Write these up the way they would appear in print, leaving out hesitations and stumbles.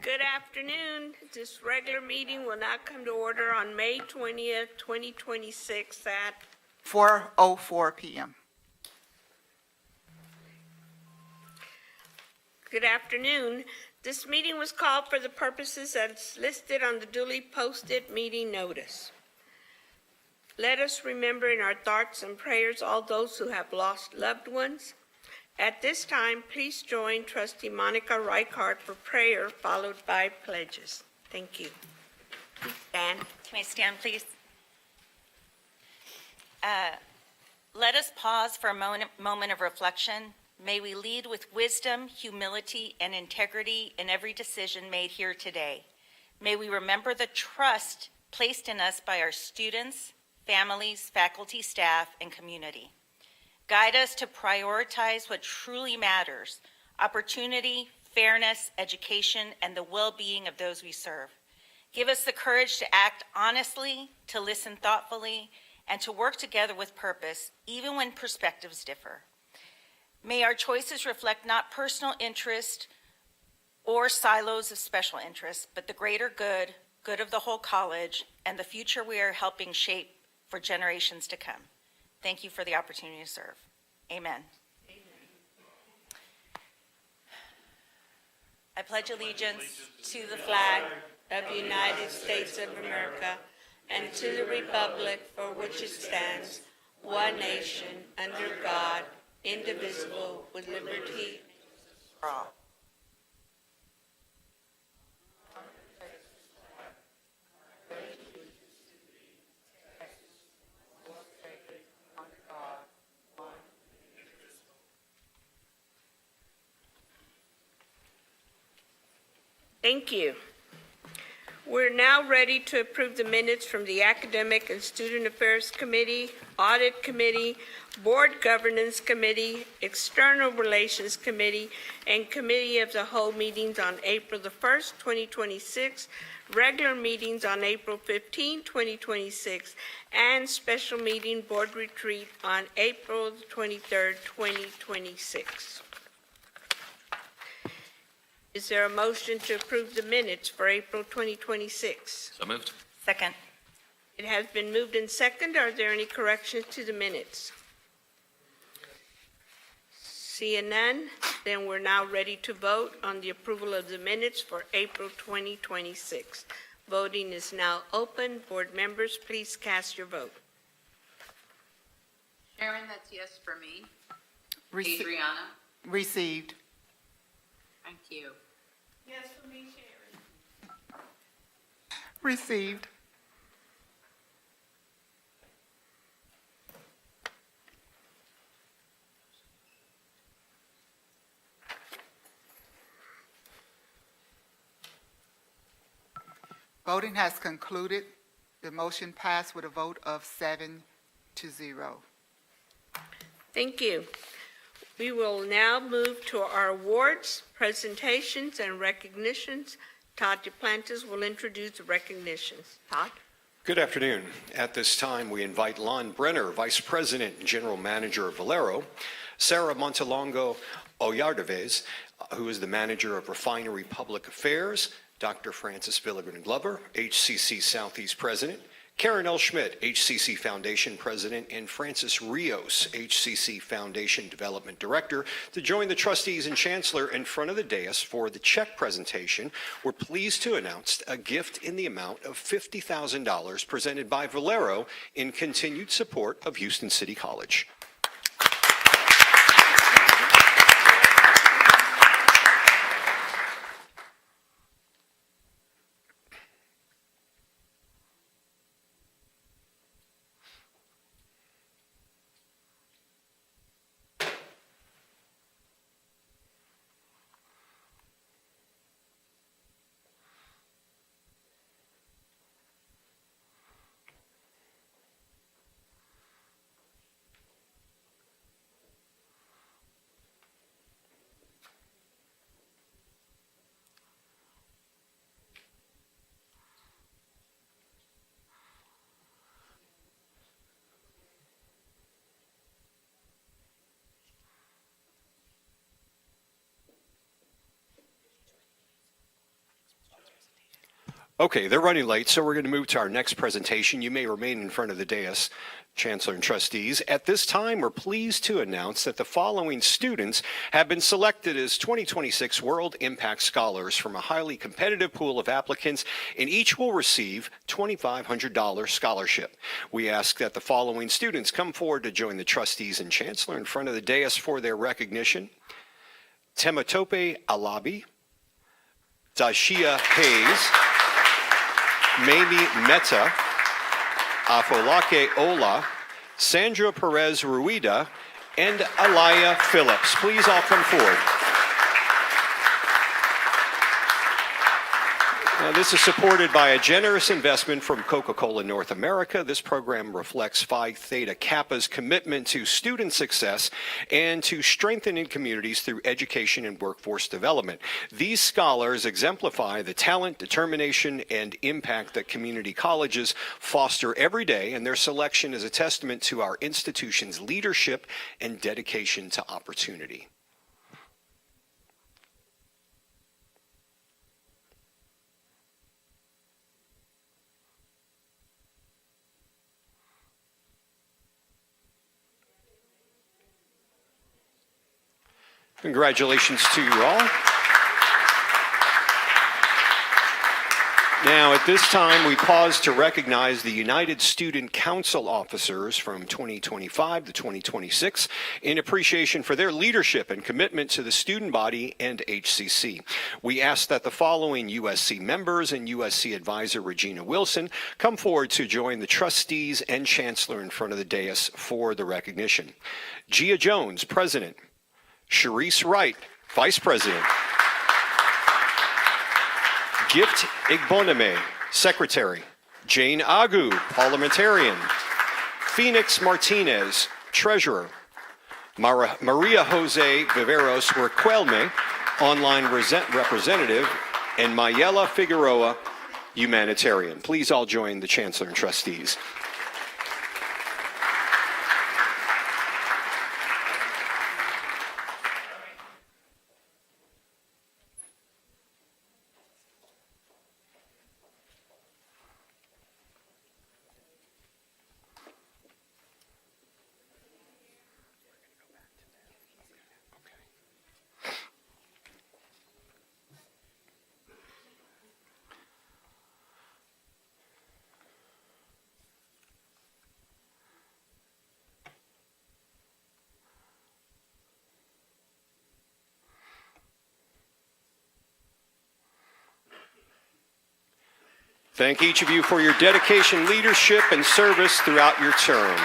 Good afternoon. This regular meeting will now come to order on May 20th, 2026 at 4:04 p.m. Good afternoon. This meeting was called for the purposes as listed on the duly posted meeting notice. Let us remember in our thoughts and prayers all those who have lost loved ones. At this time, please join Trustee Monica Reichart for prayer, followed by pledges. Thank you. Please stand. Can I stand, please? Let us pause for a moment of reflection. May we lead with wisdom, humility, and integrity in every decision made here today. May we remember the trust placed in us by our students, families, faculty, staff, and community. Guide us to prioritize what truly matters: opportunity, fairness, education, and the well-being of those we serve. Give us the courage to act honestly, to listen thoughtfully, and to work together with purpose, even when perspectives differ. May our choices reflect not personal interest or silos of special interest, but the greater good, good of the whole college, and the future we are helping shape for generations to come. Thank you for the opportunity to serve. Amen. I pledge allegiance To the flag of the United States of America and to the republic for which it stands, one nation, under God, indivisible, with liberty for all. Thank you. We're now ready to approve the minutes from the Academic and Student Affairs Committee, Audit Committee, Board Governance Committee, External Relations Committee, and Committee of the Whole meetings on April the 1st, 2026, regular meetings on April 15, 2026, and special meeting board retreat on April 23rd, 2026. Is there a motion to approve the minutes for April 2026? So moved. Second. It has been moved and seconded. Are there any corrections to the minutes? Seeing none, then we're now ready to vote on the approval of the minutes for April 2026. Voting is now open. Board members, please cast your vote. Sharon, that's yes for me. Rece- Adriana, Received. thank you. Yes for me, Sharon. Received. Voting has concluded. The motion passed with a vote of 7-0. Thank you. We will now move to our awards, presentations, and recognitions. Todd Duplantis will introduce the recognitions. Todd? Good afternoon. At this time, we invite Lon Brenner, Vice President and General Manager of Valero, Sarah Montelongo Ollardaves, who is the Manager of Refinery Public Affairs, Dr. Francis Villigren Glover, HCC Southeast President, Karen L. Schmidt, HCC Foundation President, and Francis Rios, HCC Foundation Development Director, to join the trustees and chancellor in front of the dais for the check presentation. We're pleased to announce a gift in the amount of $50,000 presented by Valero in continued support of Houston City College. Okay, they're running late, so we're going to move to our next presentation. You may remain in front of the dais, Chancellor and Trustees. At this time, we're pleased to announce that the following students have been selected as 2026 World Impact Scholars from a highly competitive pool of applicants, and each will receive $2,500 scholarship. We ask that the following students come forward to join the Trustees and Chancellor in front of the dais for their recognition. Tematope Alabi, Dashia Hayes, Mamie Meta, Afolake Ola, Sandra Perez Ruida, and Alaya Phillips. Please all come forward. Now, this is supported by a generous investment from Coca-Cola North America. This program reflects Phi Theta Kappa's commitment to student success and to strengthening communities through education and workforce development. These scholars exemplify the talent, determination, and impact that community colleges foster every day, and their selection is a testament to our institution's leadership and dedication to opportunity. Congratulations to you all. Now, at this time, we pause to recognize the United Student Council officers from 2025 to 2026 in appreciation for their leadership and commitment to the student body and HCC. We ask that the following USC members and USC advisor Regina Wilson come forward to join the Trustees and Chancellor in front of the dais for the recognition. Gia Jones, President. Sharice Wright, Vice President. Gift Igboname, Secretary. Jane Agu, Parliamentarian. Phoenix Martinez, Treasurer. Maria Jose Viveros Requelme, Online Representative. And Mayela Figueroa, Humanitarian. Please all join the Chancellor and Trustees. Thank each of you for your dedication, leadership, and service throughout your term.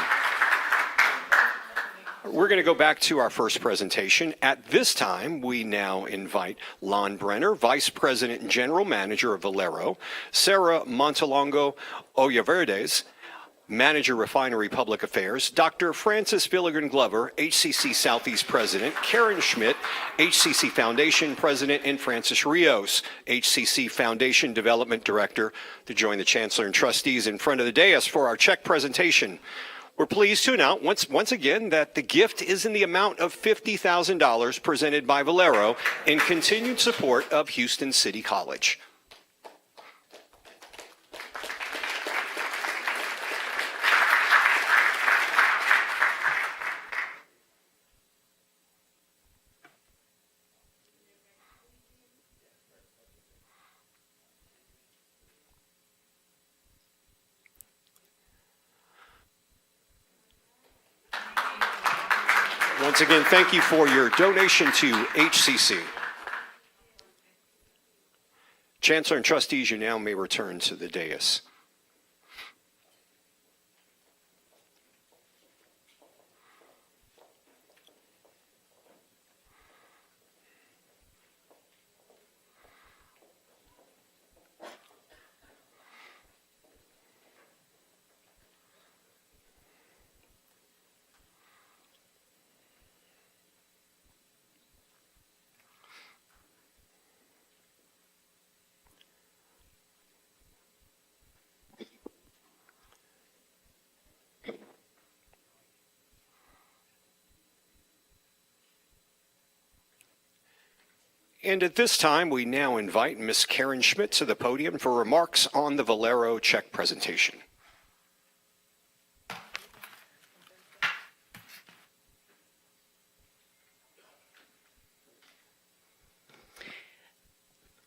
We're going to go back to our first presentation. At this time, we now invite Lon Brenner, Vice President and General Manager of Valero, Sarah Montalongo Ollaverdes, Manager Refinery Public Affairs, Dr. Francis Villigan Glover, HCC Southeast President, Karen Schmidt, HCC Foundation President, and Francis Rios, HCC Foundation Development Director, to join the Chancellor and Trustees in front of the dais for our check presentation. We're pleased to announce once again that the gift is in the amount of $50,000 presented by Valero in continued support of Houston City College. Once again, thank you for your donation to HCC. Chancellor and Trustees, you now may return to the dais. And at this time, we now invite Ms. Karen Schmidt to the podium for remarks on the Valero check presentation.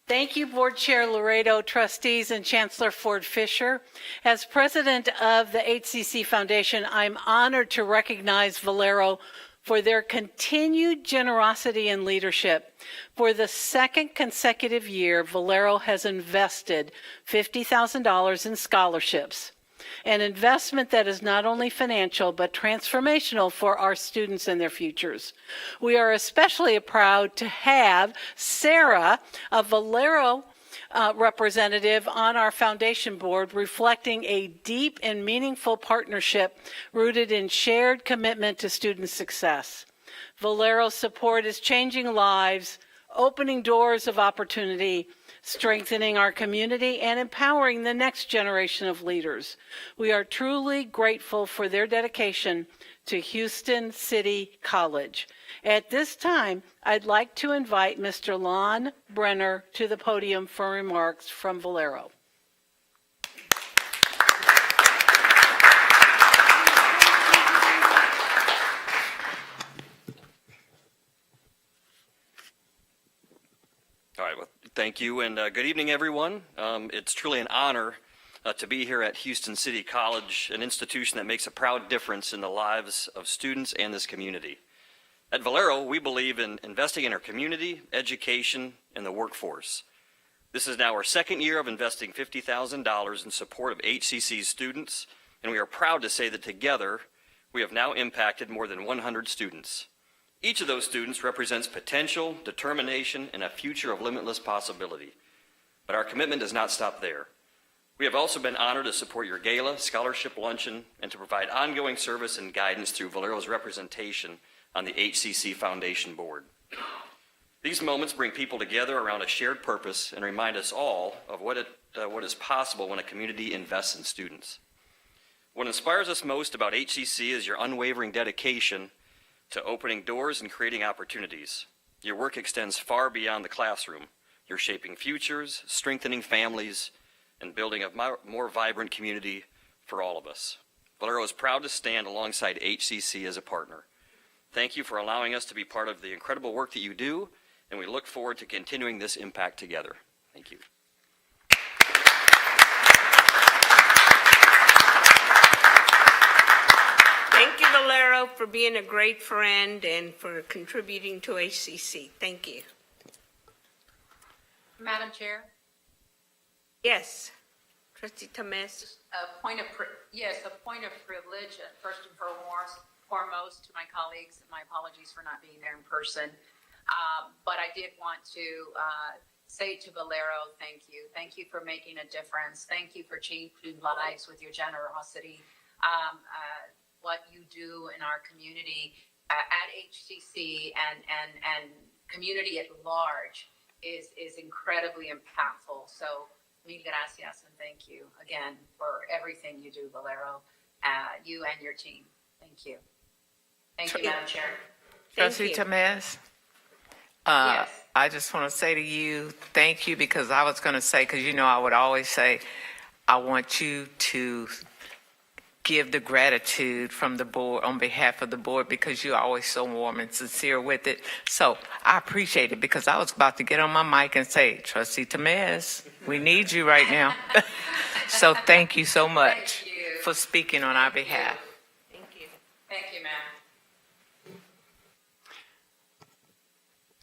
Thank you, Board Chair Laredo, Trustees, and Chancellor Ford Fisher. As president of the HCC Foundation, I'm honored to recognize Valero for their continued generosity and leadership. For the second consecutive year, Valero has invested $50,000 in scholarships, an investment that is not only financial but transformational for our students and their futures. We are especially proud to have Sarah, a Valero representative on our foundation board, reflecting a deep and meaningful partnership rooted in shared commitment to student success. Valero's support is changing lives, opening doors of opportunity, strengthening our community, and empowering the next generation of leaders. We are truly grateful for their dedication to Houston City College. At this time, I'd like to invite Mr. Lon Brenner to the podium for remarks from Valero. All right, well, thank you, and good evening, everyone. It's truly an honor to be here at Houston City College, an institution that makes a proud difference in the lives of students and this community. At Valero, we believe in investing in our community, education, and the workforce. This is now our second year of investing $50,000 in support of HCC students, and we are proud to say that together, we have now impacted more than 100 students. Each of those students represents potential, determination, and a future of limitless possibility. But our commitment does not stop there. We have also been honored to support your gala, scholarship luncheon, and to provide ongoing service and guidance through Valero's representation on the HCC Foundation Board. These moments bring people together around a shared purpose and remind us all of what is possible when a community invests in students. What inspires us most about HCC is your unwavering dedication to opening doors and creating opportunities. Your work extends far beyond the classroom. You're shaping futures, strengthening families, and building a more vibrant community for all of us. Valero is proud to stand alongside HCC as a partner. Thank you for allowing us to be part of the incredible work that you do, and we look forward to continuing this impact together. Thank you. Thank you, Valero, for being a great friend and for contributing to HCC. Thank you. Madam Chair, Yes, Trustee Tamez. a point of privilege, first and foremost to my colleagues. My apologies for not being there in person. But I did want to say to Valero, thank you. Thank you for making a difference. Thank you for changing lives with your generosity. What you do in our community at HCC and community at large is incredibly impactful. So mil gracias and thank you again for everything you do, Valero, you and your team. Thank you. Thank you, Madam Chair. Thank Trustee you. Tamez, Yes. I just want to say to you, thank you, because I was going to say, because you know I would always say, I want you to give the gratitude from the board on behalf of the board, because you're always so warm and sincere with it. So I appreciate it, because I was about to get on my mic and say, Trustee Tamez, we need you right now. So thank you so much Thank you. for speaking on our behalf. Thank you. Thank you, ma'am.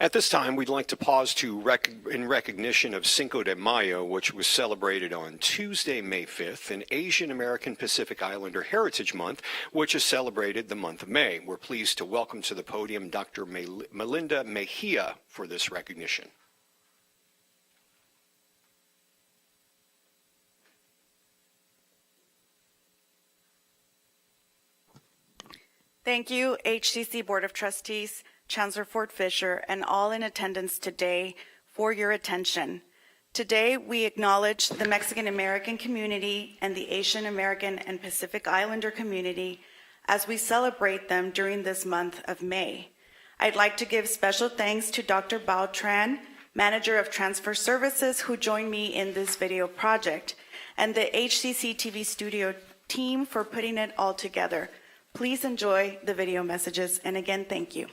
At this time, we'd like to pause in recognition of Cinco de Mayo, which was celebrated on Tuesday, May 5th, and Asian American Pacific Islander Heritage Month, which is celebrated the month of May. We're pleased to welcome to the podium Dr. Melinda Mejia for this recognition. Thank you, HCC Board of Trustees, Chancellor Ford Fisher, and all in attendance today for your attention. Today, we acknowledge the Mexican American community and the Asian American and Pacific Islander community as we celebrate them during this month of May. I'd like to give special thanks to Dr. Bao Tran, Manager of Transfer Services, who joined me in this video project, and the HCC TV studio team for putting it all together. Please enjoy the video messages, and again, thank you.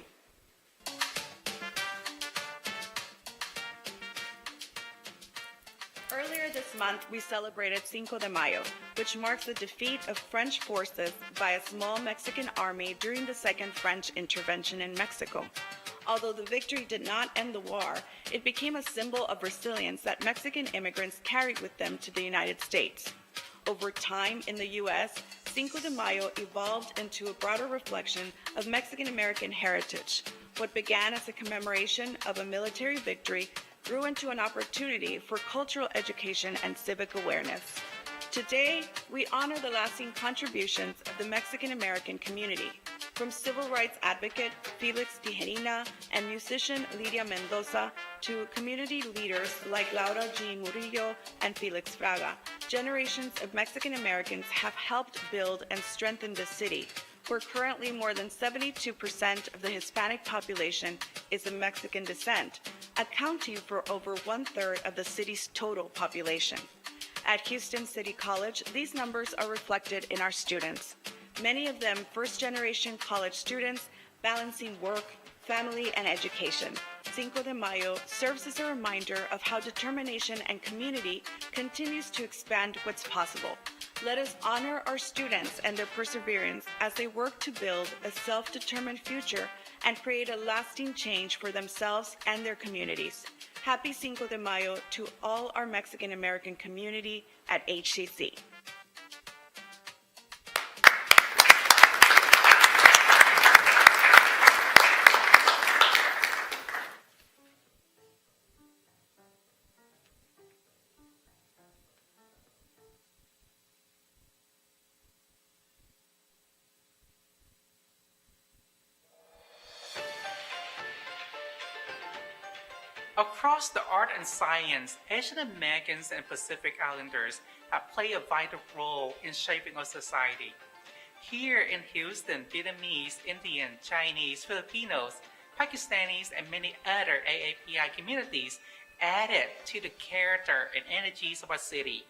Earlier this month, we celebrated Cinco de Mayo, which marks the defeat of French forces by a small Mexican army during the Second French intervention in Mexico. Although the victory did not end the war, it became a symbol of resilience that Mexican immigrants carried with them to the United States. Over time in the U.S., Cinco de Mayo evolved into a broader reflection of Mexican-American heritage. What began as a commemoration of a military victory grew into an opportunity for cultural education and civic awareness. Today, we honor the lasting contributions of the Mexican-American community, from civil rights advocate Felix Tijerina and musician Lidia Mendoza to community leaders like Laura G. Murillo and Felix Fraga. Generations of Mexican-Americans have helped build and strengthen the city, where currently more than 72% of the Hispanic population is of Mexican descent, accounting for over 1/3 of the city's total population. At Houston City College, these numbers are reflected in our students, many of them first-generation college students balancing work, family, and education. Cinco de Mayo serves as a reminder of how determination and community continues to expand what's possible. Let us honor our students and their perseverance as they work to build a self-determined future and create a lasting change for themselves and their communities. Happy Cinco de Mayo to all our Mexican-American community at HCC. Across the art and science, Asian Americans and Pacific Islanders have played a vital role in shaping our society. Here in Houston, Vietnamese, Indian, Chinese, Filipinos, Pakistanis, and many other AAPI communities added to the character and energies of our city.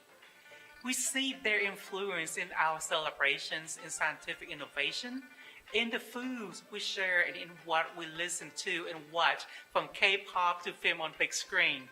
We see their influence in our celebrations in scientific innovation, in the foods we share, and in what we listen to and watch, from K-pop to film on big screen.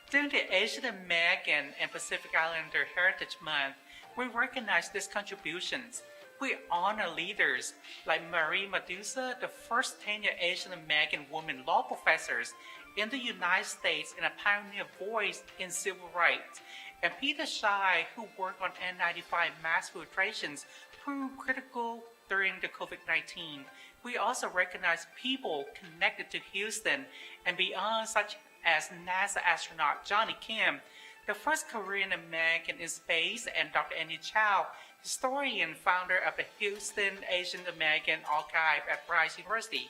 During the Asian American and Pacific Islander Heritage Month, we recognize these contributions. We honor leaders like Marie Medusa, the first tenured Asian American woman law professors in the United States and a pioneer voice in civil rights, and Peter Shai, who worked on N95 mass filtrations, proved critical during the COVID-19. We also recognize people connected to Houston and beyond, such as NASA astronaut Johnny Kim, the first Korean American in space, and Dr. Andy Chow, historian, founder of the Houston Asian American Archive at Rice University.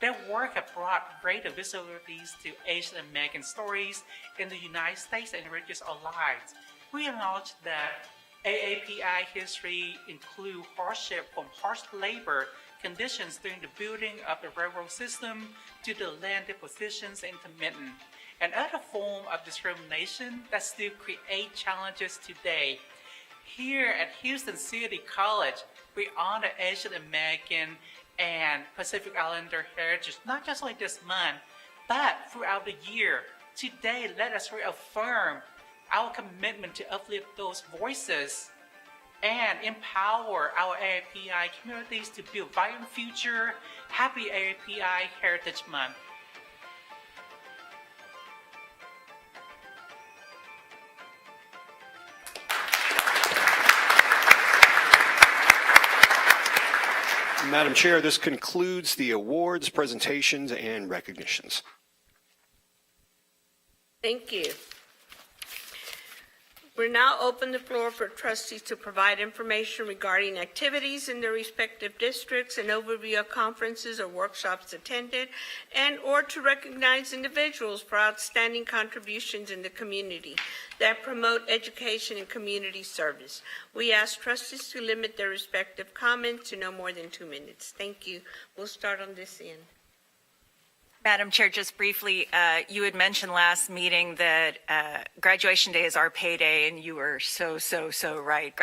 Their work has brought greater visibilities to Asian American stories in the United States and enriches our lives. We acknowledge that AAPI history includes hardship from harsh labor conditions during the building of the railroad system to the land depositions and intermittent, and other forms of discrimination that still create challenges today. Here at Houston City College, we honor Asian American and Pacific Islander heritage, not just like this month, but throughout the year. Today, let us reaffirm our commitment to uplift those voices and empower our AAPI communities to build a vibrant future. Happy AAPI Heritage Month. Madam Chair, this concludes the awards, presentations, and recognitions. Thank you. We're now open the floor for trustees to provide information regarding activities in their respective districts, an overview of conferences or workshops attended, and or to recognize individuals for outstanding contributions in the community that promote education and community service. We ask trustees to limit their respective comments to no more than 2 minutes. Thank you. We'll start on this end. Madam Chair, just briefly, you had mentioned last meeting that graduation day is our payday, and you were so right.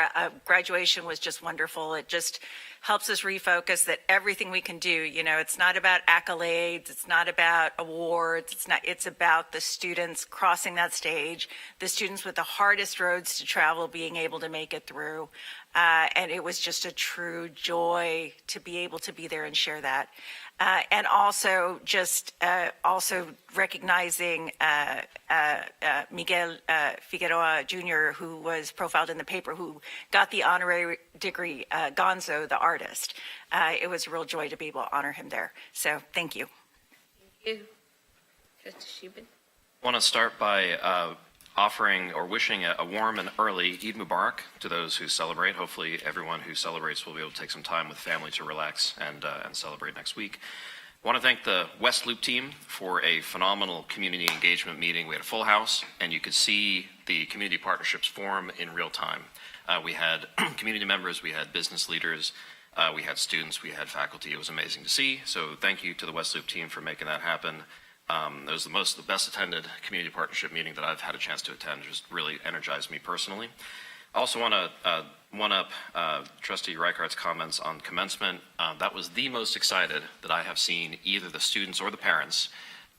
Graduation was just wonderful. It just helps us refocus that everything we can do, you know, it's not about accolades, it's not about awards, it's about the students crossing that stage, the students with the hardest roads to travel being able to make it through. And it was just a true joy to be able to be there and share that. And also just also recognizing Miguel Figueroa Jr., who was profiled in the paper, who got the honorary degree, Gonzo, the artist. It was a real joy to be able to honor him there. So thank you. Thank you. Trustee Shubin. I want to start by offering or wishing a warm and early Eid Mubarak to those who celebrate. Hopefully everyone who celebrates will be able to take some time with family to relax and celebrate next week. I want to thank the West Loop team for a phenomenal community engagement meeting. We had a full house, and you could see the community partnerships form in real time. We had community members, we had business leaders, we had students, we had faculty. It was amazing to see. So thank you to the West Loop team for making that happen. It was the best attended community partnership meeting that I've had a chance to attend. Just really energized me personally. I also want to one-up Trustee Reichardt's comments on commencement. That was the most excited that I have seen either the students or the parents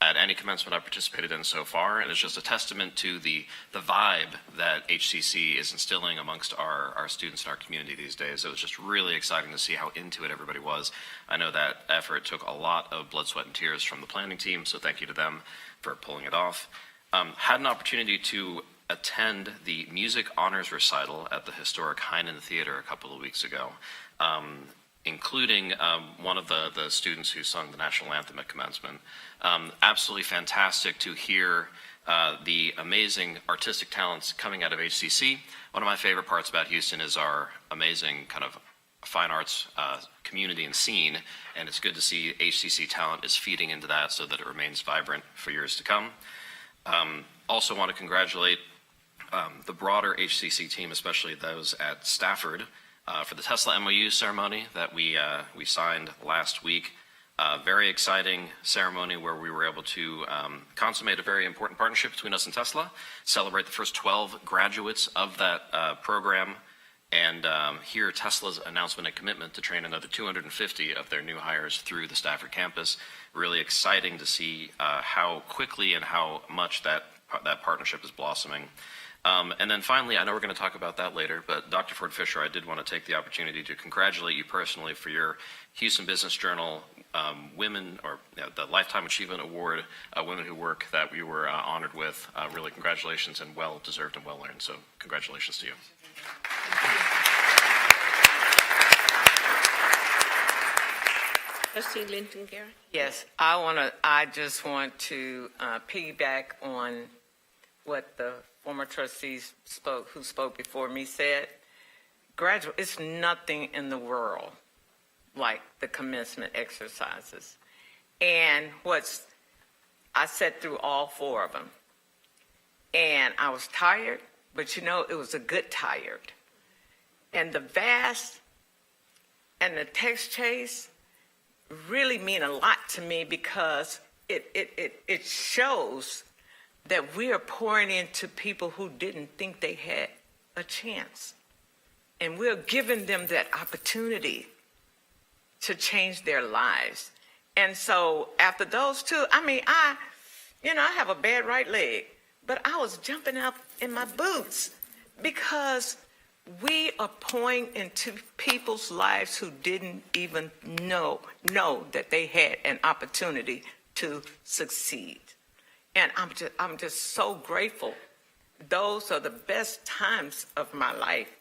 at any commencement I've participated in so far, and it's just a testament to the vibe that HCC is instilling amongst our students in our community these days. It was just really exciting to see how into it everybody was. I know that effort took a lot of blood, sweat, and tears from the planning team, so thank you to them for pulling it off. Had an opportunity to attend the music honors recital at the historic Heinen Theater a couple of weeks ago, including one of the students who sung the national anthem at commencement. Absolutely fantastic to hear the amazing artistic talents coming out of HCC. One of my favorite parts about Houston is our amazing kind of fine arts community and scene, and it's good to see HCC talent is feeding into that so that it remains vibrant for years to come. Also want to congratulate the broader HCC team, especially those at Stafford, for the Tesla MOU ceremony that we signed last week. Very exciting ceremony where we were able to consummate a very important partnership between us and Tesla, celebrate the first 12 graduates of that program, and hear Tesla's announcement and commitment to train another 250 of their new hires through the Stafford campus. Really exciting to see how quickly and how much that partnership is blossoming. And then finally, I know we're going to talk about that later, but Dr. Ford Fisher, I did want to take the opportunity to congratulate you personally for your Houston Business Journal Women, or the Lifetime Achievement Award, Women Who Work, that we were honored with. Really congratulations, and well-deserved and well-earned, so congratulations to you. Trustee Linton Garrett. Yes, I just want to piggyback on what the former trustees who spoke before me said. It's nothing in the world like the commencement exercises. And I sat through all 4 of them. And I was tired, but it was a good tired. And the VAST and the text chase really mean a lot to me, because it shows that we are pouring into people who didn't think they had a chance. And we're giving them that opportunity to change their lives. And so after those 2, I have a bad right leg, but I was jumping up in my boots, because we are pouring into people's lives who didn't even know that they had an opportunity to succeed. And I'm just so grateful. Those are the best times of my life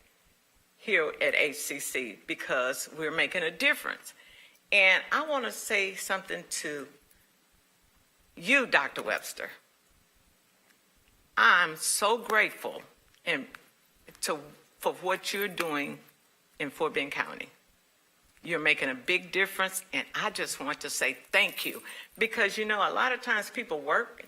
here at HCC, because we're making a difference. And I want to say something to you, Dr. Webster. I'm so grateful for what you're doing in Fort Bend County. You're making a big difference, and I just want to say thank you. Because, a lot of times people work,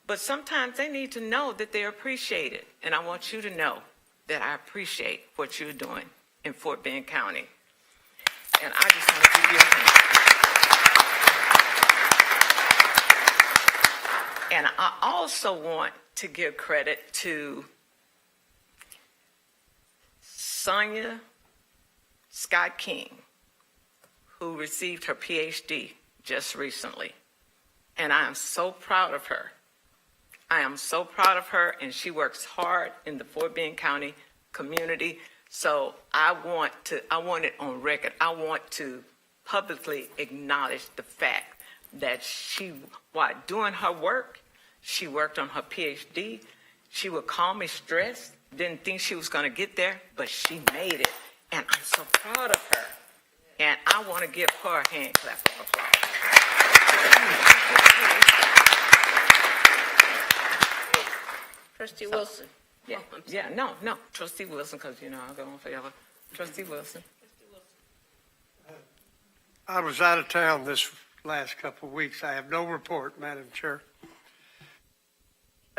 but sometimes they need to know that they're appreciated. And I want you to know that I appreciate what you're doing in Fort Bend County. And I just want to give you a hand. And I also want to give credit to Sonia Scott King, who received her PhD just recently. And I am so proud of her. I am so proud of her, and she works hard in the Fort Bend County community. So I want it on record. I want to publicly acknowledge the fact that she, while doing her work, she worked on her PhD. She would call me stressed, didn't think she was going to get there, but she made it. And I'm so proud of her. And I want to give her a hand clap of applause. Trustee Wilson. No. Trustee Wilson, because, I'll go on forever. Trustee Wilson. I was out of town this last couple of weeks. I have no report, Madam Chair.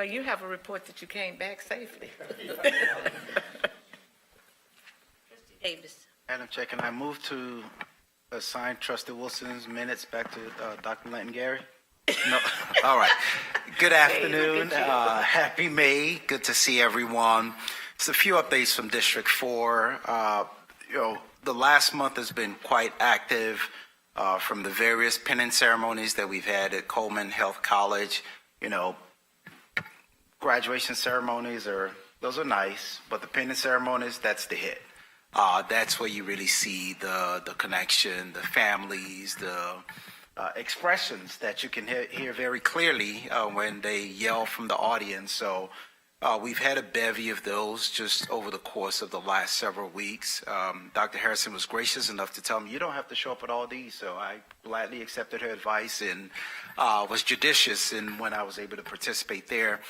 You have a report that you came back safely. Trustee Davis. Madam Chair, can I move to assign Trustee Wilson's minutes back to Dr. Linton Gary? No. All right. Good afternoon. Happy May. Good to see everyone. Just a few updates from District 4. The last month has been quite active from the various pinning ceremonies that we've had at Coleman Health College. Graduation ceremonies those are nice, but the pinning ceremonies, that's the hit. That's where you really see the connection, the families, the expressions that you can hear very clearly when they yell from the audience. So we've had a bevy of those just over the course of the last several weeks. Dr. Harrison was gracious enough to tell me, you don't have to show up at all these. So I gladly accepted her advice and was judicious in when I was able to participate there.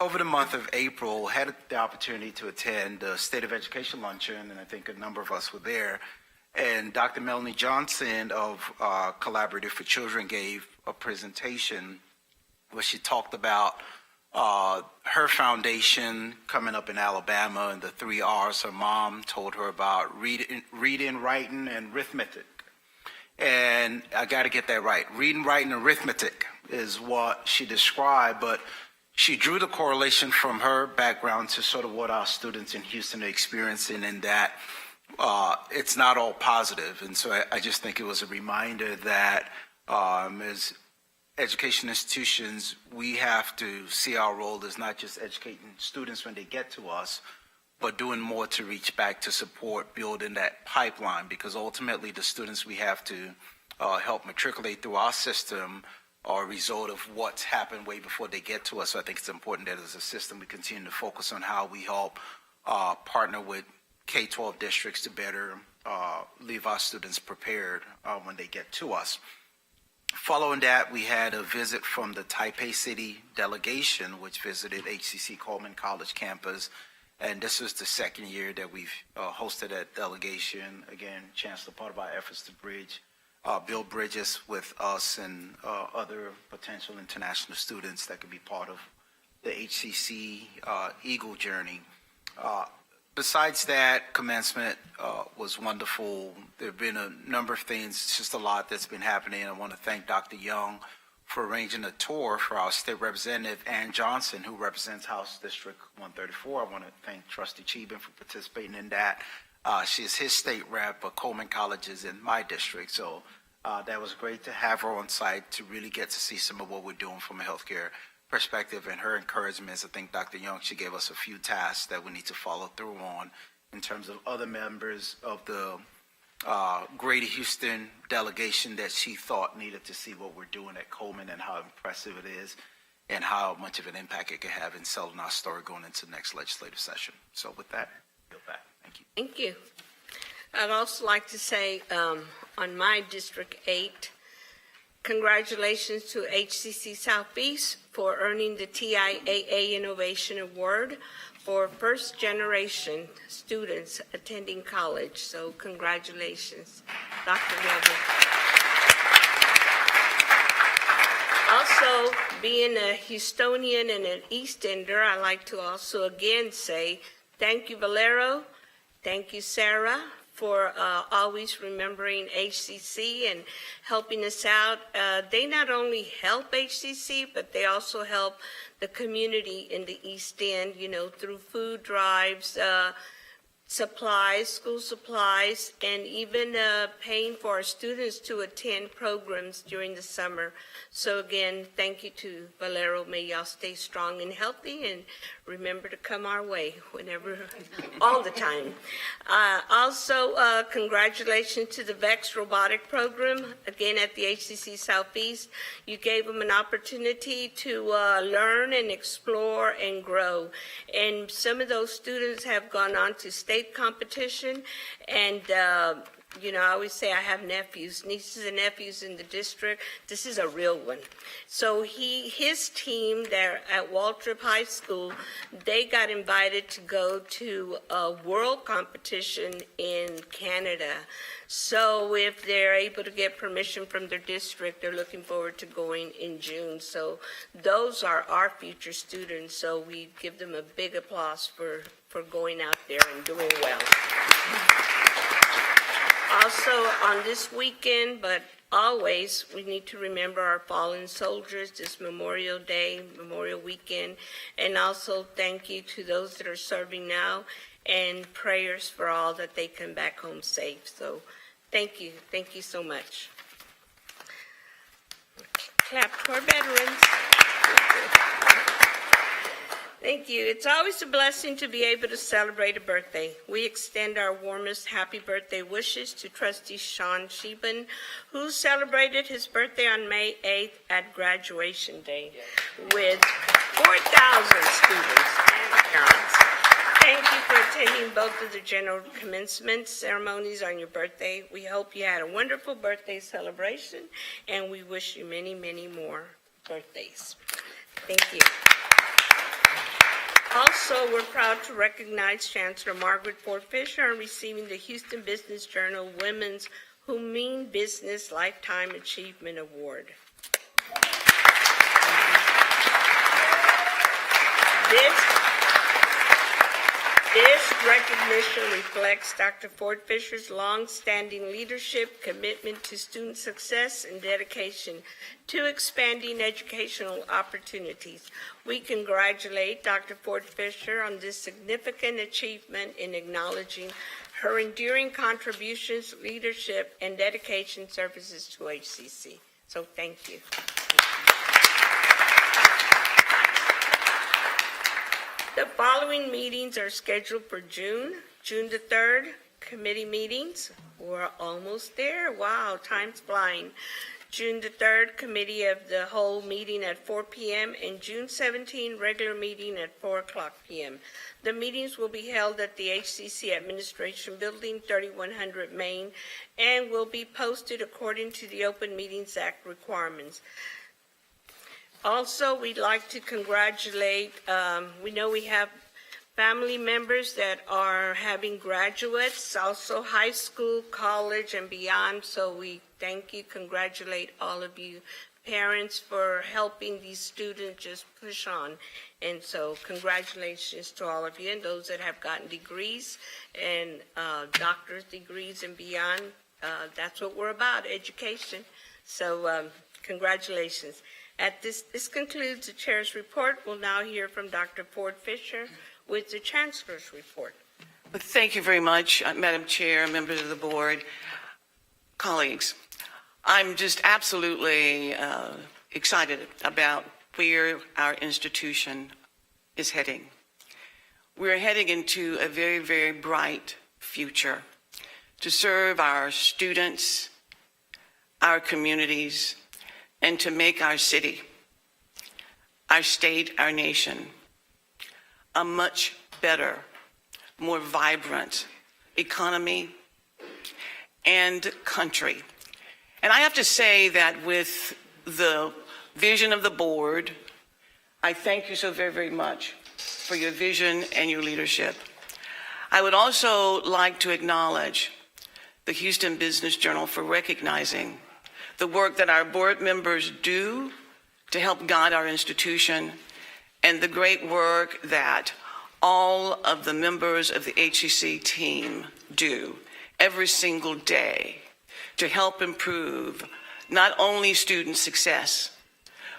Over the month of April, had the opportunity to attend the State of Education luncheon, and I think a number of us were there. And Dr. Melanie Johnson of Collaborative for Children gave a presentation where she talked about her foundation coming up in Alabama and the 3 R's her mom told her about: reading, writing, and arithmetic. And I got to get that right. Reading, writing, and arithmetic is what she described, but she drew the correlation from her background to sort of what our students in Houston are experiencing, in that it's not all positive. And so I just think it was a reminder that as education institutions, we have to see our role as not just educating students when they get to us, but doing more to reach back to support building that pipeline, because ultimately the students we have to help matriculate through our system are a result of what's happened way before they get to us. So I think it's important that as a system we continue to focus on how we help partner with K-12 districts to better leave our students prepared when they get to us. Following that, we had a visit from the Taipei City delegation, which visited HCC Coleman College campus. And this was the second year that we've hosted that delegation. Again, Chancellor, part of our efforts to build bridges with us and other potential international students that could be part of the HCC Eagle journey. Besides that, commencement was wonderful. There have been a number of things, just a lot that's been happening. I want to thank Dr. Young for arranging a tour for our state representative, Ann Johnson, who represents House District 134. I want to thank Trustee Cheban for participating in that. She is his state rep, but Coleman College is in my district. So that was great to have her on site to really get to see some of what we're doing from a healthcare perspective, and her encouragements. I think Dr. Young, she gave us a few tasks that we need to follow through on in terms of other members of the Greater Houston delegation that she thought needed to see what we're doing at Coleman and how impressive it is and how much of an impact it could have in selling our story going into the next legislative session. So with that, I'll go back. Thank you. Thank you. I'd also like to say on my District 8, congratulations to HCC Southeast for earning the TIAA Innovation Award for first-generation students attending college. So congratulations, Dr. Melvin. Also, being a Houstonian and an East Ender, I'd like to also again say thank you, Valero. Thank you, Sarah, for always remembering HCC and helping us out. They not only help HCC, but they also help the community in the East End, through food drives, supplies, school supplies, and even paying for our students to attend programs during the summer. So again, thank you to Valero. May y'all stay strong and healthy, and remember to come our way whenever, all the time. Also, congratulations to the VEX robotic program, again at the HCC Southeast. You gave them an opportunity to learn and explore and grow. And some of those students have gone on to state competition, and I always say I have nieces and nephews in the district. This is a real one. So his team there at Waltrip High School, they got invited to go to a world competition in Canada. So if they're able to get permission from their district, they're looking forward to going in June. So those are our future students. So we give them a big applause for going out there and doing well. Also, on this weekend, but always, we need to remember our fallen soldiers this Memorial Day, Memorial Weekend, and also thank you to those that are serving now, and prayers for all that they come back home safe. So thank you so much. Clap for veterans. Thank you. It's always a blessing to be able to celebrate a birthday. We extend our warmest happy birthday wishes to Trustee Sean Sheben, who celebrated his birthday on May 8th at graduation day with 4,000 students and parents. Thank you for attending both of the general commencement ceremonies on your birthday. We hope you had a wonderful birthday celebration, and we wish you many, many more birthdays. Thank you. Also, we're proud to recognize Chancellor Margaret Ford Fisher on receiving the Houston Business Journal Women's Who Mean Business Lifetime Achievement Award. This recognition reflects Dr. Ford Fisher's long-standing leadership, commitment to student success, and dedication to expanding educational opportunities. We congratulate Dr. Ford Fisher on this significant achievement in acknowledging her enduring contributions, leadership, and dedication services to HCC. So thank you. The following meetings are scheduled for June the 3rd, committee meetings. We're almost there. Wow, time's flying. June the 3rd, committee of the whole meeting at 4 p.m. and June 17, regular meeting at 4 p.m. The meetings will be held at the HCC Administration Building, 3100 Main, and will be posted according to the Open Meetings Act requirements. Also, we'd like to congratulate, we know we have family members that are having graduates, also high school, college, and beyond. So we thank you, congratulate all of you parents for helping these students just push on. And so congratulations to all of you and those that have gotten degrees and doctor's degrees and beyond. That's what we're about, education. So congratulations. This concludes the chair's report. We'll now hear from Dr. Ford Fisher with the chancellor's report. Thank you very much, Madam Chair, members of the board, colleagues. I'm just absolutely excited about where our institution is heading. We're heading into a very, very bright future to serve our students, our communities, and to make our city, our state, our nation, a much better, more vibrant economy and country. And I have to say that with the vision of the board, I thank you so very, very much for your vision and your leadership. I would also like to acknowledge the Houston Business Journal for recognizing the work that our board members do to help guide our institution, and the great work that all of the members of the HCC team do every single day to help improve not only student success,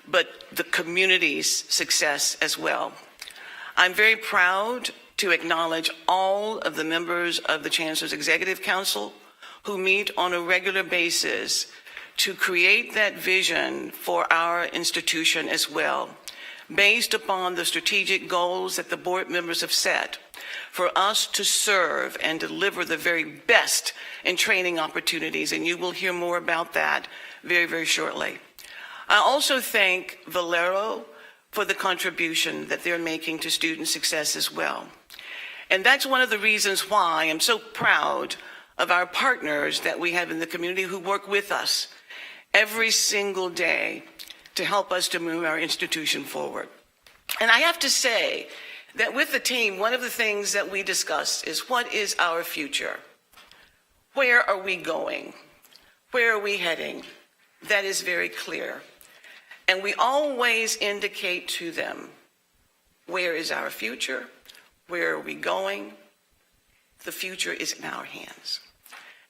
but the community's success as well. I'm very proud to acknowledge all of the members of the Chancellor's Executive Council who meet on a regular basis to create that vision for our institution as well, based upon the strategic goals that the board members have set for us to serve and deliver the very best in training opportunities, and you will hear more about that very, very shortly. I also thank Valero for the contribution that they're making to student success as well. And that's one of the reasons why I'm so proud of our partners that we have in the community who work with us every single day to help us to move our institution forward. And I have to say that with the team, one of the things that we discuss is what is our future? Where are we going? Where are we heading? That is very clear. And we always indicate to them, where is our future? Where are we going? The future is in our hands.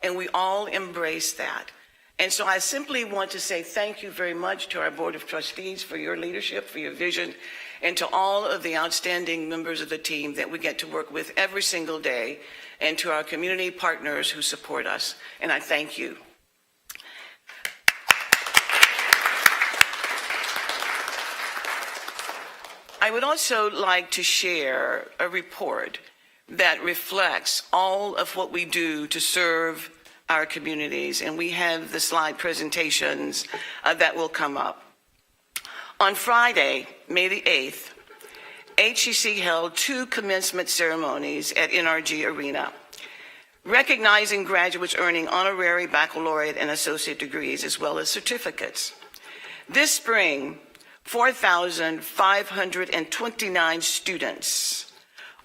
And we all embrace that. And so I simply want to say thank you very much to our Board of Trustees for your leadership, for your vision, and to all of the outstanding members of the team that we get to work with every single day, and to our community partners who support us. And I thank you. I would also like to share a report that reflects all of what we do to serve our communities, and we have the slide presentations that will come up. On Friday, May the 8th, HCC held 2 commencement ceremonies at NRG Arena, recognizing graduates earning honorary baccalaureate and associate degrees, as well as certificates. This spring, 4,529 students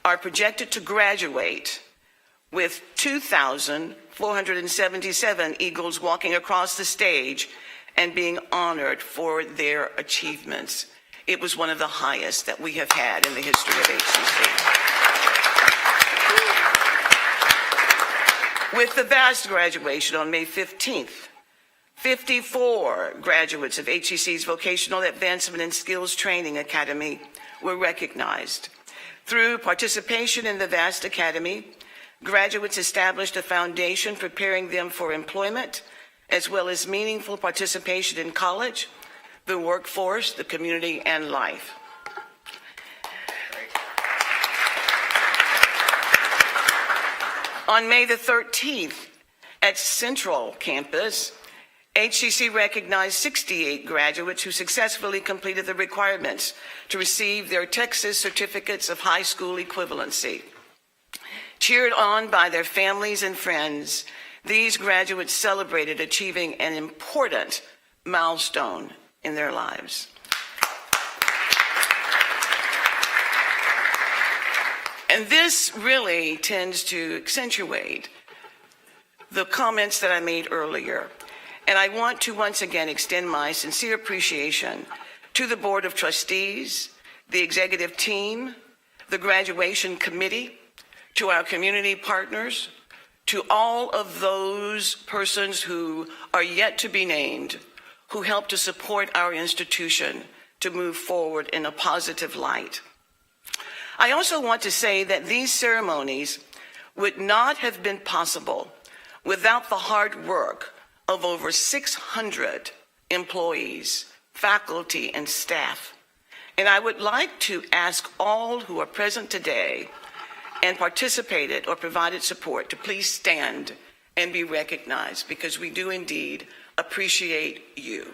are projected to graduate, with 2,477 Eagles walking across the stage and being honored for their achievements. It was one of the highest that we have had in the history of HCC. With the vast graduation on May 15th, 54 graduates of HCC's Vocational Advancement and Skills Training Academy were recognized. Through participation in the VAST Academy, graduates established a foundation preparing them for employment, as well as meaningful participation in college, the workforce, the community, and life. On May the 13th, at Central Campus, HCC recognized 68 graduates who successfully completed the requirements to receive their Texas certificates of high school equivalency. Cheered on by their families and friends, these graduates celebrated achieving an important milestone in their lives. And this really tends to accentuate the comments that I made earlier. And I want to once again extend my sincere appreciation to the Board of Trustees, the executive team, the graduation committee, to our community partners, to all of those persons who are yet to be named, who help to support our institution to move forward in a positive light. I also want to say that these ceremonies would not have been possible without the hard work of over 600 employees, faculty, and staff. And I would like to ask all who are present today and participated or provided support to please stand and be recognized, because we do indeed appreciate you.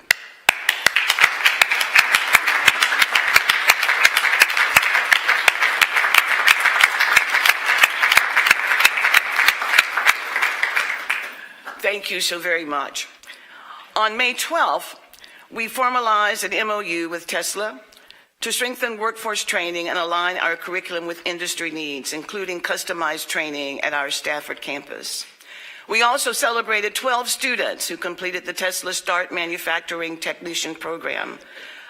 Thank you so very much. On May 12th, we formalized an MOU with Tesla to strengthen workforce training and align our curriculum with industry needs, including customized training at our Stafford campus. We also celebrated 12 students who completed the Tesla Start Manufacturing Technician Program,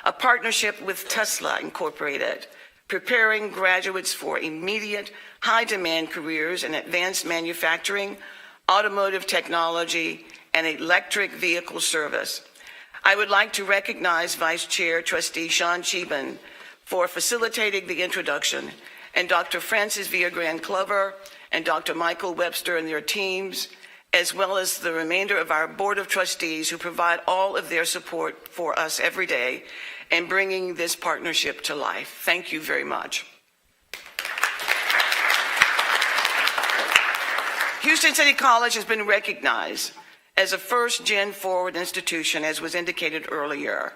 a partnership with Tesla Incorporated, preparing graduates for immediate, high-demand careers in advanced manufacturing, automotive technology, and electric vehicle service. I would like to recognize Vice Chair Trustee Sean Cheban for facilitating the introduction, and Dr. Francis Villagrán-Clover and Dr. Michael Webster and their teams, as well as the remainder of our Board of Trustees who provide all of their support for us every day in bringing this partnership to life. Thank you very much. Houston City College has been recognized as a first Gen Forward institution, as was indicated earlier,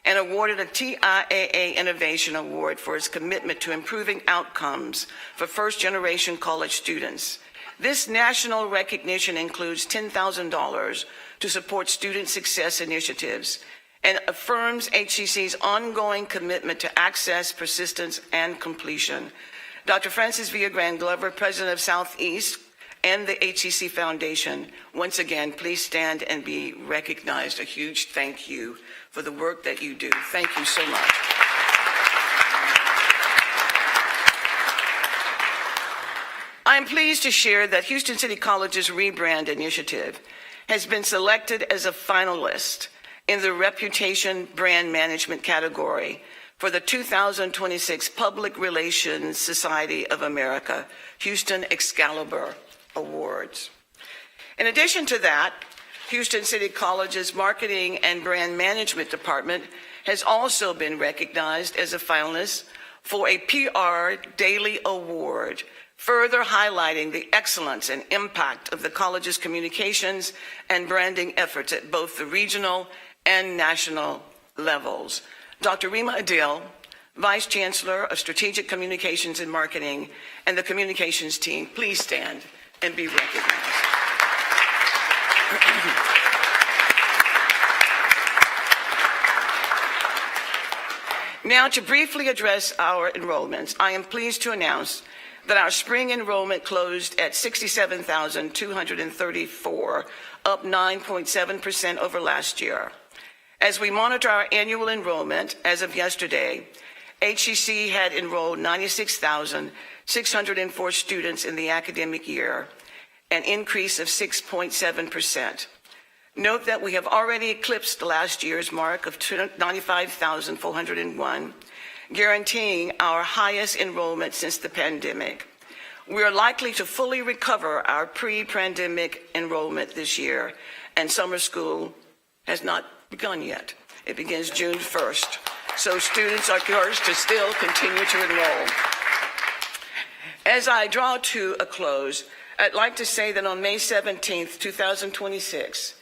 and awarded a TIAA Innovation Award for its commitment to improving outcomes for first-generation college students. This national recognition includes $10,000 to support student success initiatives and affirms HCC's ongoing commitment to access, persistence, and completion. Dr. Francis Villagrán-Glover, President of Southeast and the HCC Foundation, once again, please stand and be recognized. A huge thank you for the work that you do. Thank you so much. I am pleased to share that Houston City College's rebrand initiative has been selected as a finalist in the Reputation Brand Management category for the 2026 Public Relations Society of America Houston Excalibur Awards. In addition to that, Houston City College's Marketing and Brand Management Department has also been recognized as a finalist for a PR Daily Award, further highlighting the excellence and impact of the college's communications and branding efforts at both the regional and national levels. Dr. Rima Adil, Vice Chancellor of Strategic Communications and Marketing, and the communications team, please stand and be recognized. Now, to briefly address our enrollments, I am pleased to announce that our spring enrollment closed at 67,234, up 9.7% over last year. As we monitor our annual enrollment, as of yesterday, HCC had enrolled 96,604 students in the academic year, an increase of 6.7%. Note that we have already eclipsed last year's mark of 95,401, guaranteeing our highest enrollment since the pandemic. We are likely to fully recover our pre-pandemic enrollment this year, and summer school has not begun yet. It begins June 1st, so students are encouraged to still continue to enroll. As I draw to a close, I'd like to say that on May 17th, 2026,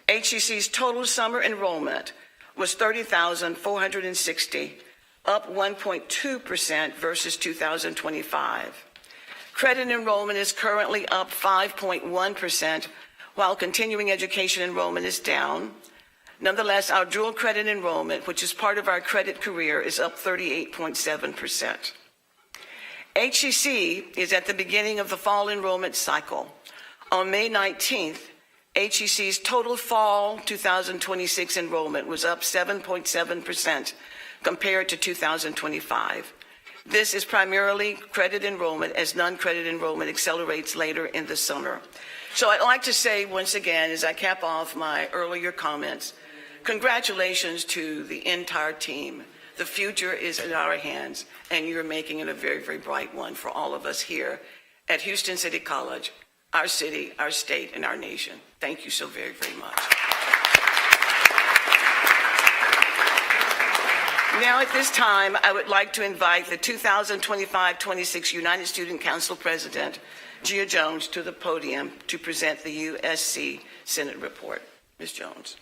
HCC's total summer enrollment was 30,460, up 1.2% versus 2025. Credit enrollment is currently up 5.1%, while continuing education enrollment is down. Nonetheless, our dual credit enrollment, which is part of our credit career, is up 38.7%. HCC is at the beginning of the fall enrollment cycle. On May 19th, HCC's total fall 2026 enrollment was up 7.7% compared to 2025. This is primarily credit enrollment, as non-credit enrollment accelerates later in the summer. So I'd like to say once again, as I cap off my earlier comments, congratulations to the entire team. The future is in our hands, and you're making it a very, very bright one for all of us here at Houston City College, our city, our state, and our nation. Thank you so very, very much. Now at this time, I would like to invite the 2025-26 United Student Council President, Gia Jones, to the podium to present the USC Senate report. Ms. Jones.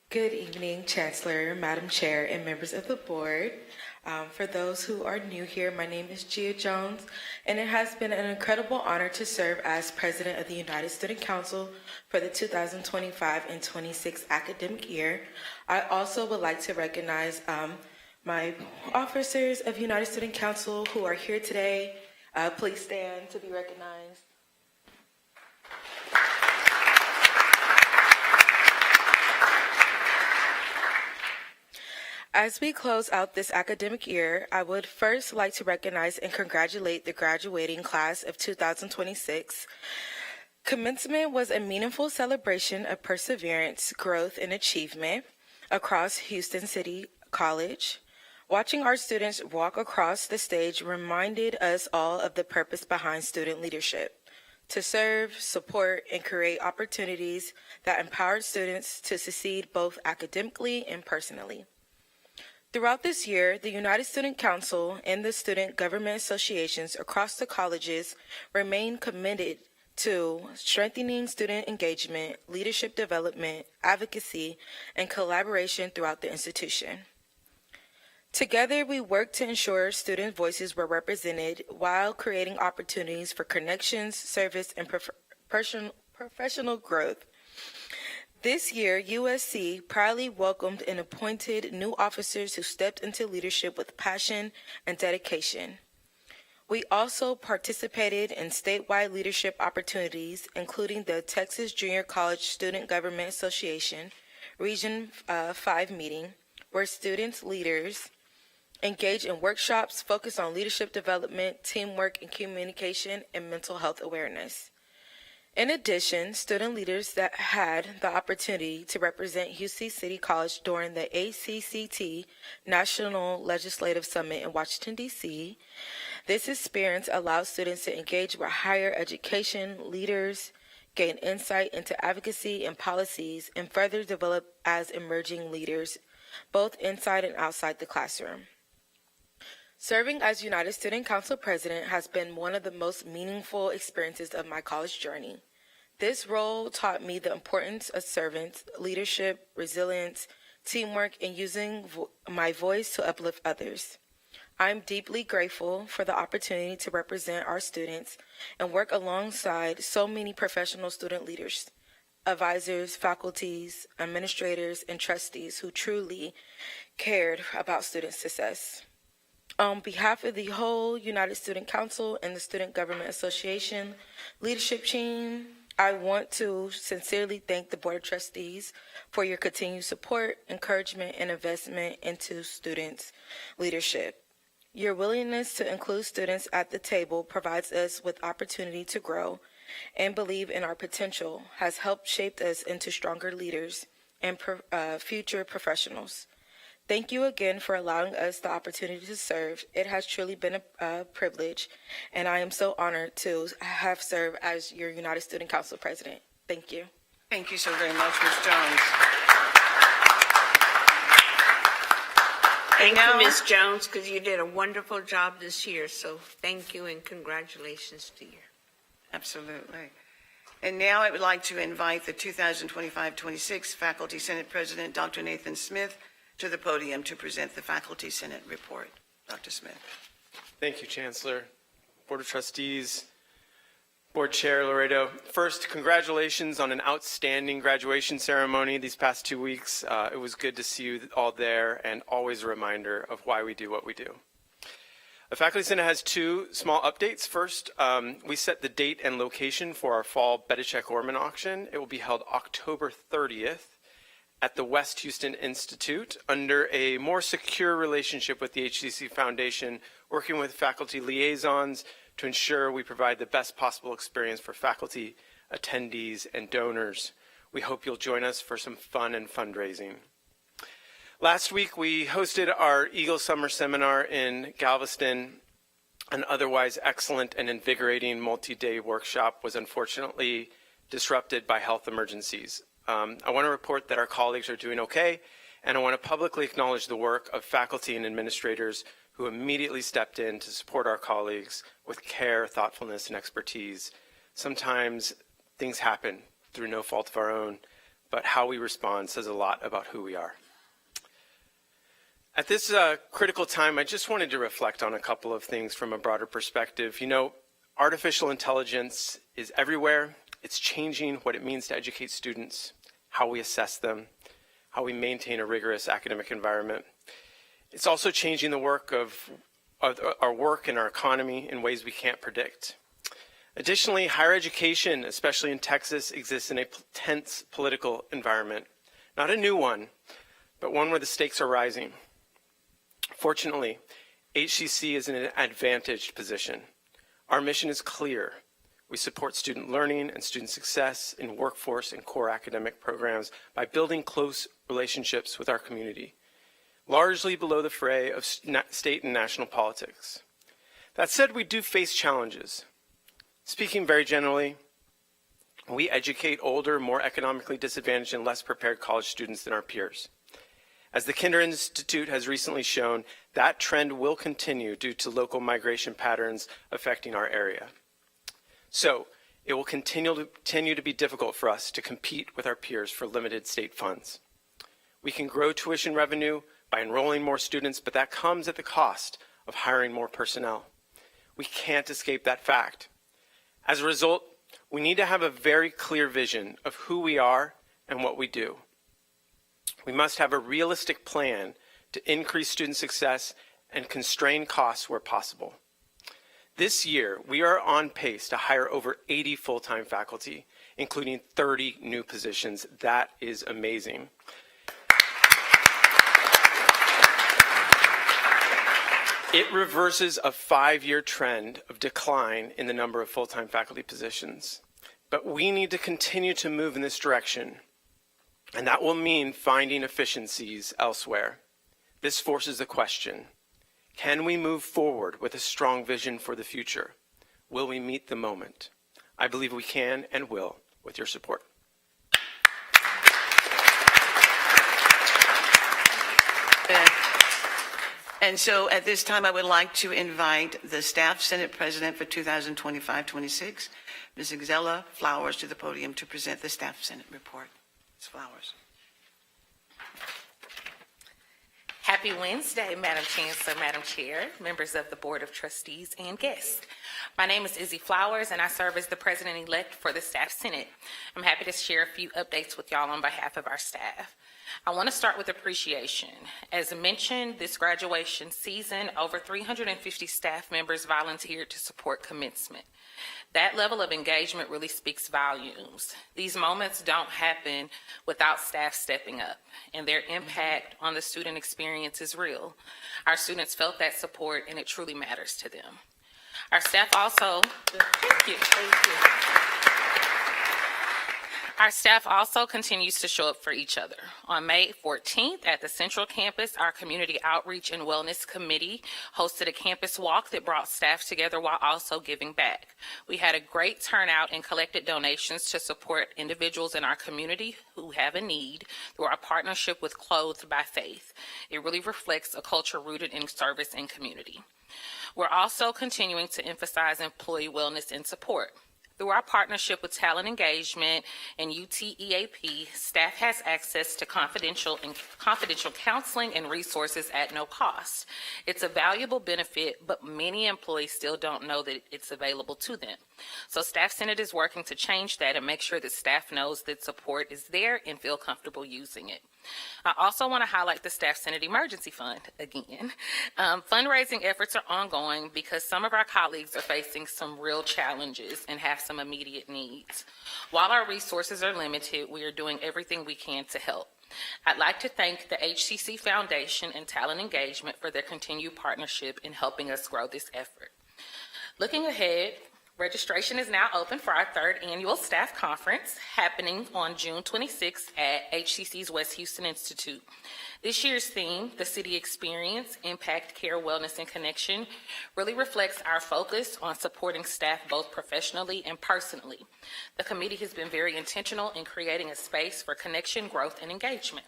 Good evening, Chancellor, Madam Chair, and members of the board. For those who are new here, my name is Gia Jones, and it has been an incredible honor to serve as President of the United Student Council for the 2025 and 26 academic year. I also would like to recognize my officers of United Student Council who are here today. Please stand to be recognized. As we close out this academic year, I would first like to recognize and congratulate the graduating class of 2026. Commencement was a meaningful celebration of perseverance, growth, and achievement across Houston City College. Watching our students walk across the stage reminded us all of the purpose behind student leadership: to serve, support, and create opportunities that empower students to succeed both academically and personally. Throughout this year, the United Student Council and the student government associations across the colleges remain committed to strengthening student engagement, leadership development, advocacy, and collaboration throughout the institution. Together, we work to ensure student voices were represented while creating opportunities for connections, service, and professional growth. This year, USC proudly welcomed and appointed new officers who stepped into leadership with passion and dedication. We also participated in statewide leadership opportunities, including the Texas Junior College Student Government Association Region 5 meeting, where students leaders engage in workshops focused on leadership development, teamwork, and communication, and mental health awareness. In addition, student leaders that had the opportunity to represent Houston City College during the HCC National Legislative Summit in Washington, D.C., this experience allows students to engage with higher education leaders, gain insight into advocacy and policies, and further develop as emerging leaders, both inside and outside the classroom. Serving as United Student Council President has been one of the most meaningful experiences of my college journey. This role taught me the importance of servants, leadership, resilience, teamwork, and using my voice to uplift others. I'm deeply grateful for the opportunity to represent our students and work alongside so many professional student leaders, advisors, faculties, administrators, and trustees who truly cared about student success. On behalf of the whole United Student Council and the Student Government Association leadership team, I want to sincerely thank the Board of Trustees for your continued support, encouragement, and investment into students' leadership. Your willingness to include students at the table provides us with opportunity to grow and believe in our potential, has helped shape us into stronger leaders and future professionals. Thank you again for allowing us the opportunity to serve. It has truly been a privilege, and I am so honored to have served as your United Student Council President. Thank you. Thank you so very much, Ms. Jones. Thank you, Ms. Jones, because you did a wonderful job this year. So thank you and congratulations to you. Absolutely. And now I would like to invite the 2025-26 Faculty Senate President, Dr. Nathan Smith, to the podium to present the Faculty Senate report. Dr. Smith. Thank you, Chancellor, Board of Trustees, Board Chair Laredo. First, congratulations on an outstanding graduation ceremony these past 2 weeks. It was good to see you all there, and always a reminder of why we do what we do. The Faculty Senate has two small updates. First, we set the date and location for our fall Bedichek Orman auction. It will be held October 30th at the West Houston Institute under a more secure relationship with the HCC Foundation, working with faculty liaisons to ensure we provide the best possible experience for faculty, attendees, and donors. We hope you'll join us for some fun and fundraising. Last week, we hosted our Eagle Summer Seminar in Galveston. An otherwise excellent and invigorating multi-day workshop was unfortunately disrupted by health emergencies. I want to report that our colleagues are doing okay, and I want to publicly acknowledge the work of faculty and administrators who immediately stepped in to support our colleagues with care, thoughtfulness, and expertise. Sometimes things happen through no fault of our own, but how we respond says a lot about who we are. At this critical time, I just wanted to reflect on a couple of things from a broader perspective. You know, artificial intelligence is everywhere. It's changing what it means to educate students, how we assess them, how we maintain a rigorous academic environment. It's also changing the work of our work and our economy in ways we can't predict. Additionally, higher education, especially in Texas, exists in a tense political environment. Not a new one, but one where the stakes are rising. Fortunately, HCC is in an advantaged position. Our mission is clear. We support student learning and student success in workforce and core academic programs by building close relationships with our community, largely below the fray of state and national politics. That said, we do face challenges. Speaking very generally, we educate older, more economically disadvantaged and less prepared college students than our peers. As the Kinder Institute has recently shown, that trend will continue due to local migration patterns affecting our area. So, it will continue to be difficult for us to compete with our peers for limited state funds. We can grow tuition revenue by enrolling more students, but that comes at the cost of hiring more personnel. We can't escape that fact. As a result, we need to have a very clear vision of who we are and what we do. We must have a realistic plan to increase student success and constrain costs where possible. This year, we are on pace to hire over 80 full-time faculty, including 30 new positions. That is amazing. It reverses a 5-year trend of decline in the number of full-time faculty positions. But we need to continue to move in this direction, and that will mean finding efficiencies elsewhere. This forces the question, can we move forward with a strong vision for the future? Will we meet the moment? I believe we can and will with your support. And so at this time, I would like to invite the Staff Senate President for 2025-26, Ms. Xella Flowers, to the podium to present the Staff Senate report. Ms. Flowers. Happy Wednesday, Madam Chancellor, Madam Chair, members of the Board of Trustees, and guests. My name is Izzy Flowers, and I serve as the President-elect for the Staff Senate. I'm happy to share a few updates with y'all on behalf of our staff. I want to start with appreciation. As mentioned, this graduation season, over 350 staff members volunteered to support commencement. That level of engagement really speaks volumes. These moments don't happen without staff stepping up, and their impact on the student experience is real. Our students felt that support, and it truly matters to them. Our staff also, thank you. Our staff also continues to show up for each other. On May 14th at the Central Campus, our Community Outreach and Wellness Committee hosted a campus walk that brought staff together while also giving back. We had a great turnout and collected donations to support individuals in our community who have a need through our partnership with Clothed by Faith. It really reflects a culture rooted in service and community. We're also continuing to emphasize employee wellness and support. Through our partnership with Talent Engagement and UTEAP, staff has access to confidential counseling and resources at no cost. It's a valuable benefit, but many employees still don't know that it's available to them. So Staff Senate is working to change that and make sure that staff knows that support is there and feel comfortable using it. I also want to highlight the Staff Senate Emergency Fund again. Fundraising efforts are ongoing because some of our colleagues are facing some real challenges and have some immediate needs. While our resources are limited, we are doing everything we can to help. I'd like to thank the HCC Foundation and Talent Engagement for their continued partnership in helping us grow this effort. Looking ahead, registration is now open for our third annual staff conference happening on June 26th at HCC's West Houston Institute. This year's theme, The City Experience, Impact, Care, Wellness, and Connection, really reflects our focus on supporting staff both professionally and personally. The committee has been very intentional in creating a space for connection, growth, and engagement.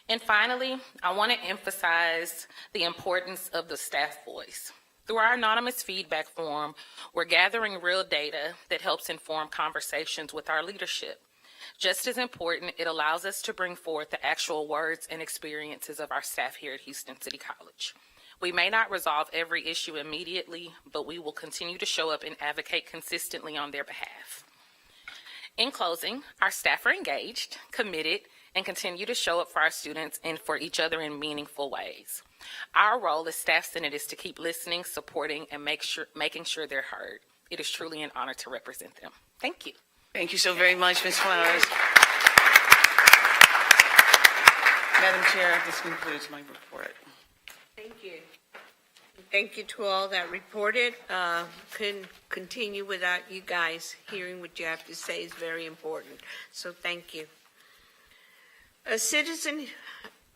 And finally, I want to emphasize the importance of the staff voice. Through our anonymous feedback form, we're gathering real data that helps inform conversations with our leadership. Just as important, it allows us to bring forth the actual words and experiences of our staff here at Houston City College. We may not resolve every issue immediately, but we will continue to show up and advocate consistently on their behalf. In closing, our staff are engaged, committed, and continue to show up for our students and for each other in meaningful ways. Our role as Staff Senate is to keep listening, supporting, and making sure they're heard. It is truly an honor to represent them. Thank you. Thank you so very much, Ms. Flowers. Madam Chair, this concludes my report. Thank you. Thank you to all that reported. Couldn't continue without you guys. Hearing what you have to say is very important, so thank you. A citizen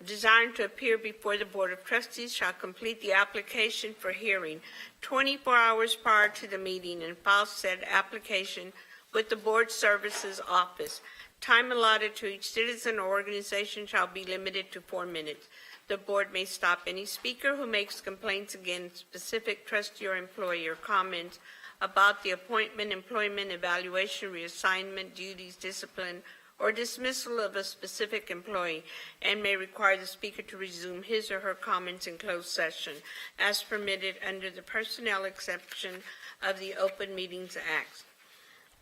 desiring to appear before the Board of Trustees shall complete the application for hearing 24 hours prior to the meeting and file said application with the Board Services Office. Time allotted to each citizen or organization shall be limited to 4 minutes. The board may stop any speaker who makes complaints against specific trustee or employee or comments about the appointment, employment, evaluation, reassignment, duties, discipline, or dismissal of a specific employee, and may require the speaker to resume his or her comments in closed session as permitted under the personnel exception of the Open Meetings Act.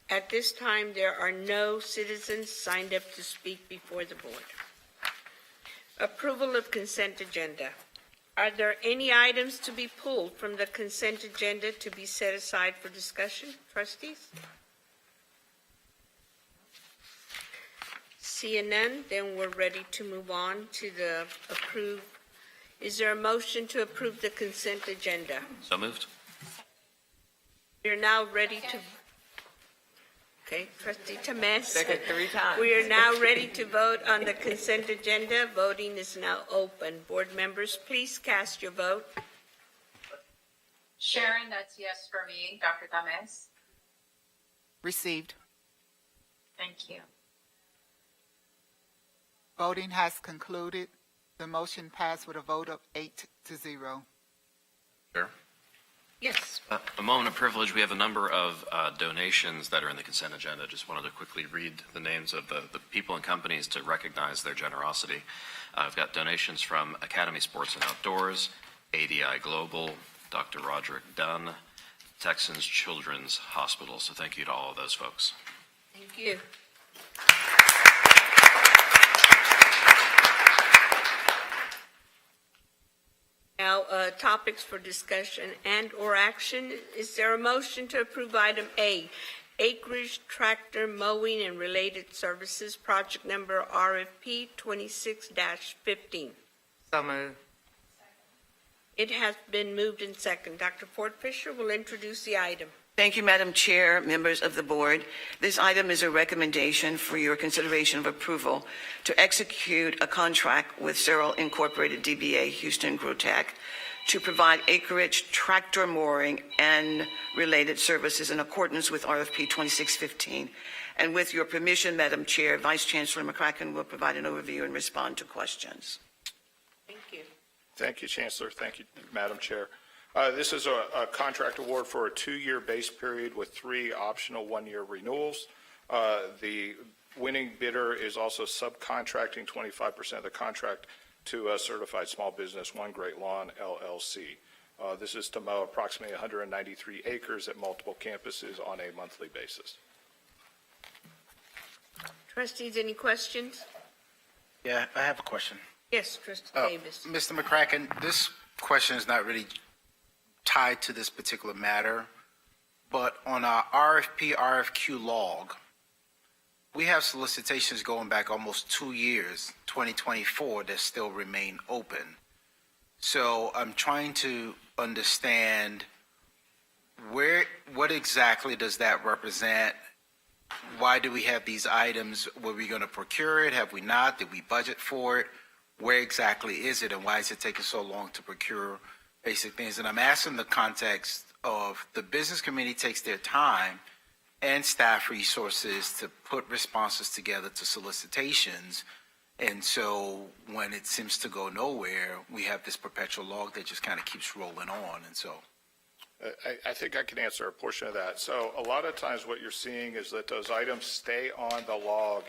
At this time, there are no citizens signed up to speak before the board. Approval of consent agenda. Are there any items to be pulled from the consent agenda to be set aside for discussion, trustees? Seeing none, then we're ready to move on to the approve. Is there a motion to approve the consent agenda? So moved. We're now ready to. Okay, Trustee Tamez. Second 3 times. We are now ready to vote on the consent agenda. Voting is now open. Board members, please cast your vote. Sharon, that's yes for me. Dr. Tamez? Received. Thank you. Voting has concluded. The motion passed with a vote of 8-0. Sure. Yes. A moment of privilege. We have a number of donations that are in the consent agenda. Just wanted to quickly read the names of the people and companies to recognize their generosity. I've got donations from Academy Sports and Outdoors, ADI Global, Dr. Roderick Dunn, Texans Children's Hospital. So thank you to all of those folks. Thank you. Now, topics for discussion and/or action. Is there a motion to approve item A, acreage tractor mowing and related services, project number RFP 26-15? So moved. It has been moved and second. Dr. Ford Fisher will introduce the item. Thank you, Madam Chair, members of the board. This item is a recommendation for your consideration of approval to execute a contract with Cyril Incorporated DBA Houston Grotech to provide acreage, tractor mooring, and related services in accordance with RFP 2615. And with your permission, Madam Chair, Vice Chancellor McCracken will provide an overview and respond to questions. Thank you. Thank you, Chancellor. Thank you, Madam Chair. This is a contract award for a 2-year base period with 3 optional 1-year renewals. The winning bidder is also subcontracting 25% of the contract to Certified Small Business One Great Lawn LLC. This is to mow approximately 193 acres at multiple campuses on a monthly basis. Trustees, any questions? Yeah, I have a question. Yes, Trustee Davis. Mr. McCracken, this question is not really tied to this particular matter, but on our RFP, RFQ log, we have solicitations going back almost 2 years, 2024, that still remain open. So I'm trying to understand what exactly does that represent? Why do we have these items? Were we going to procure it? Have we not? Did we budget for it? Where exactly is it, and why is it taking so long to procure basic things? And I'm asking the context of the business committee takes their time and staff resources to put responses together to solicitations. And so when it seems to go nowhere, we have this perpetual log that just kind of keeps rolling on. And so I think I can answer a portion of that. So a lot of times what you're seeing is that those items stay on the log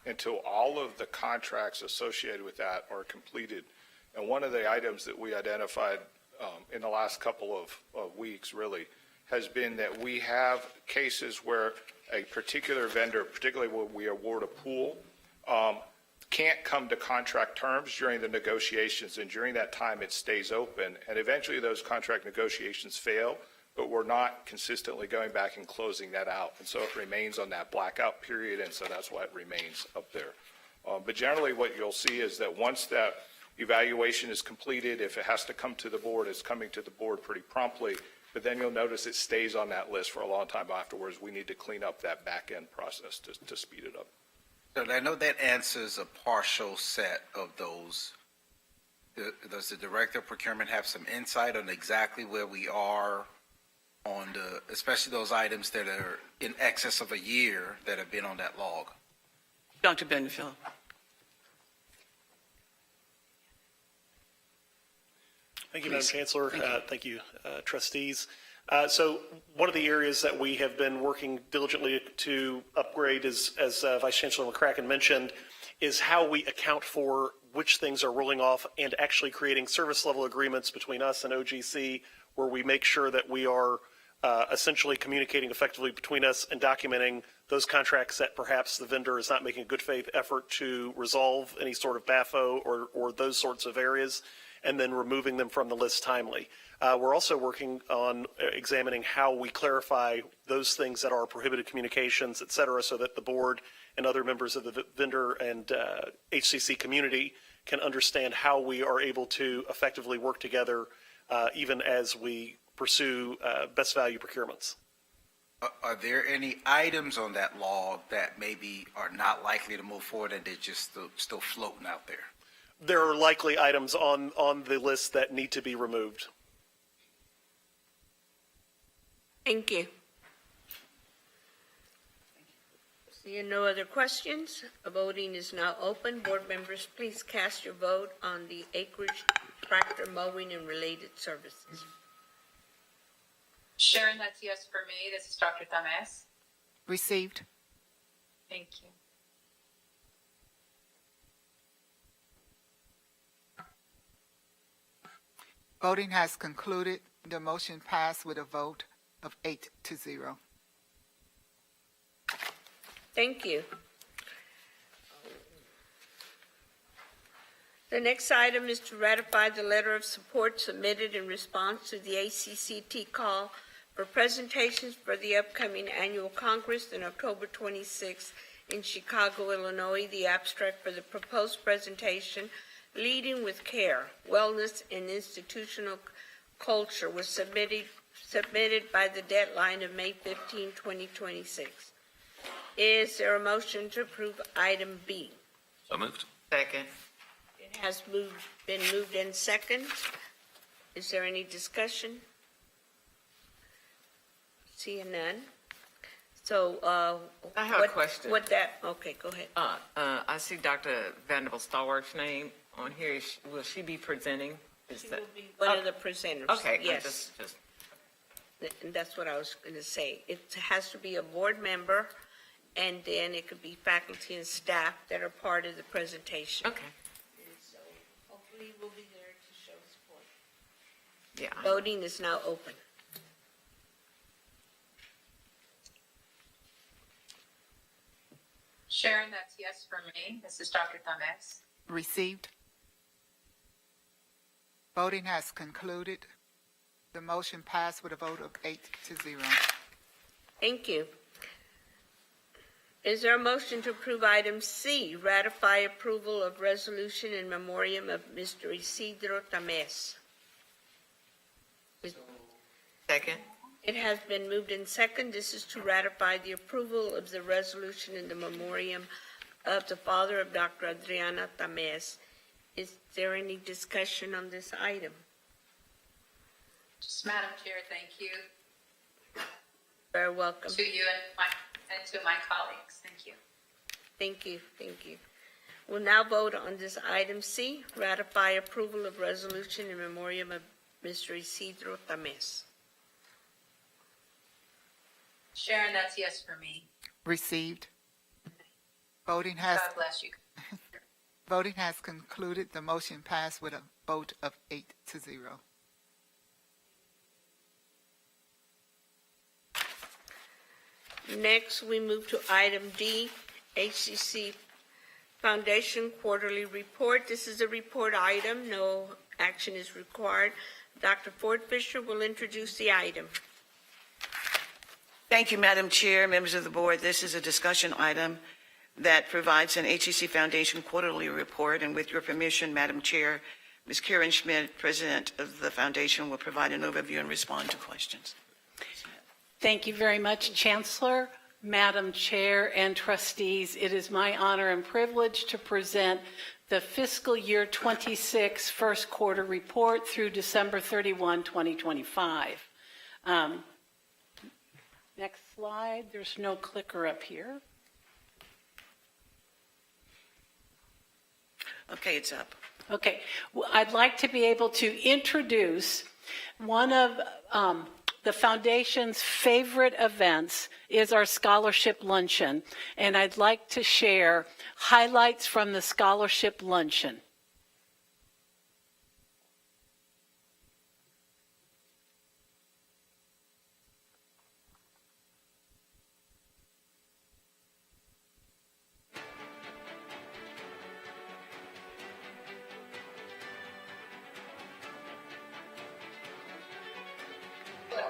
until all of the contracts associated with that are completed. And one of the items that we identified in the last couple of weeks really has been that we have cases where a particular vendor, particularly when we award a pool, can't come to contract terms during the negotiations, and during that time it stays open, and eventually those contract negotiations fail, but we're not consistently going back and closing that out, and so it remains on that blackout period, and so that's why it remains up there. But generally what you'll see is that once Evaluation is completed. If it has to come to the board, it's coming to the board pretty promptly. But then you'll notice it stays on that list for a long time afterwards. We need to clean up that back-end process to speed it up. So I know that answers a partial set of those. Does the Director of Procurement have some insight on exactly where we are on especially those items that are in excess of a year that have been on that log? Dr. Benfield. Thank you, Madam Chancellor. Thank you, trustees. So one of the areas that we have been working diligently to upgrade is, as Vice Chancellor McCracken mentioned, is how we account for which things are rolling off and actually creating service level agreements between us and OGC, where we make sure that we are essentially communicating effectively between us and documenting those contracts that perhaps the vendor is not making a good faith effort to resolve any sort of BAFO or those sorts of areas, and then removing them from the list timely. We're also working on examining how we clarify those things that are prohibited communications, et cetera, so that the board and other members of the vendor and HCC community can understand how we are able to effectively work together even as we pursue best value procurements. Are there any items on that log that maybe are not likely to move forward and they're just still floating out there? There are likely items on the list that need to be removed. Thank you. Seeing no other questions, voting is now open. Board members, please cast your vote on the acreage tractor mowing and related services. Sharon, that's yes for me. This is Dr. Tames. Received. Thank you. Voting has concluded. The motion passed with a vote of 8-0. Thank you. The next item is to ratify the letter of support submitted in response to the HCC call for presentations for the upcoming annual Congress on October 26th in Chicago, Illinois. The abstract for the proposed presentation, Leading with Care, Wellness and Institutional Culture, was submitted by the deadline of May 15, 2026. Is there a motion to approve item B? So moved. Second. It has been moved in second. Is there any discussion? Seeing none. So, I have a question. Okay, go ahead. I see Dr. Vanderbilt Stallworth's name on here. Will she be presenting? She will be one of the presenters. Okay. Yes. And that's what I was going to say. It has to be a board member, and then it could be faculty and staff that are part of the presentation. Okay. And so hopefully we'll be there to show support. Yeah. Voting is now open. Sharon, that's yes for me. This is Dr. Tames. Received. Voting has concluded. The motion passed with a vote of 8-0. Thank you. Is there a motion to approve item C, ratify approval of resolution in memoriam of Mr. Isidro Tames? Second. It has been moved in second. This is to ratify the approval of the resolution in the memoriam of the father of Dr. Adriana Tames. Is there any discussion on this item? Just, Madam Chair, thank you Very welcome. to you and to my colleagues. Thank you. Thank you, thank you. We'll now vote on this item C, ratify approval of resolution in memoriam of Mr. Isidro Tames. Sharon, that's yes for me. Received. Voting has God bless you. Voting has concluded. The motion passed with a vote of 8-0. Next, we move to item D, HCC Foundation Quarterly Report. This is a report item. No action is required. Dr. Ford Fisher will introduce the item. Thank you, Madam Chair, members of the board. This is a discussion item that provides an HCC Foundation quarterly report. And with your permission, Madam Chair, Ms. Karen Schmidt, President of the Foundation, will provide an overview and respond to questions. Thank you very much, Chancellor, Madam Chair, and trustees. It is my honor and privilege to present the fiscal year 26 first quarter report through December 31, 2025. Next slide. There's no clicker up here. Okay, it's up. Okay. Well, I'd like to be able to introduce one of the Foundation's favorite events is our scholarship luncheon, and I'd like to share highlights from the scholarship luncheon.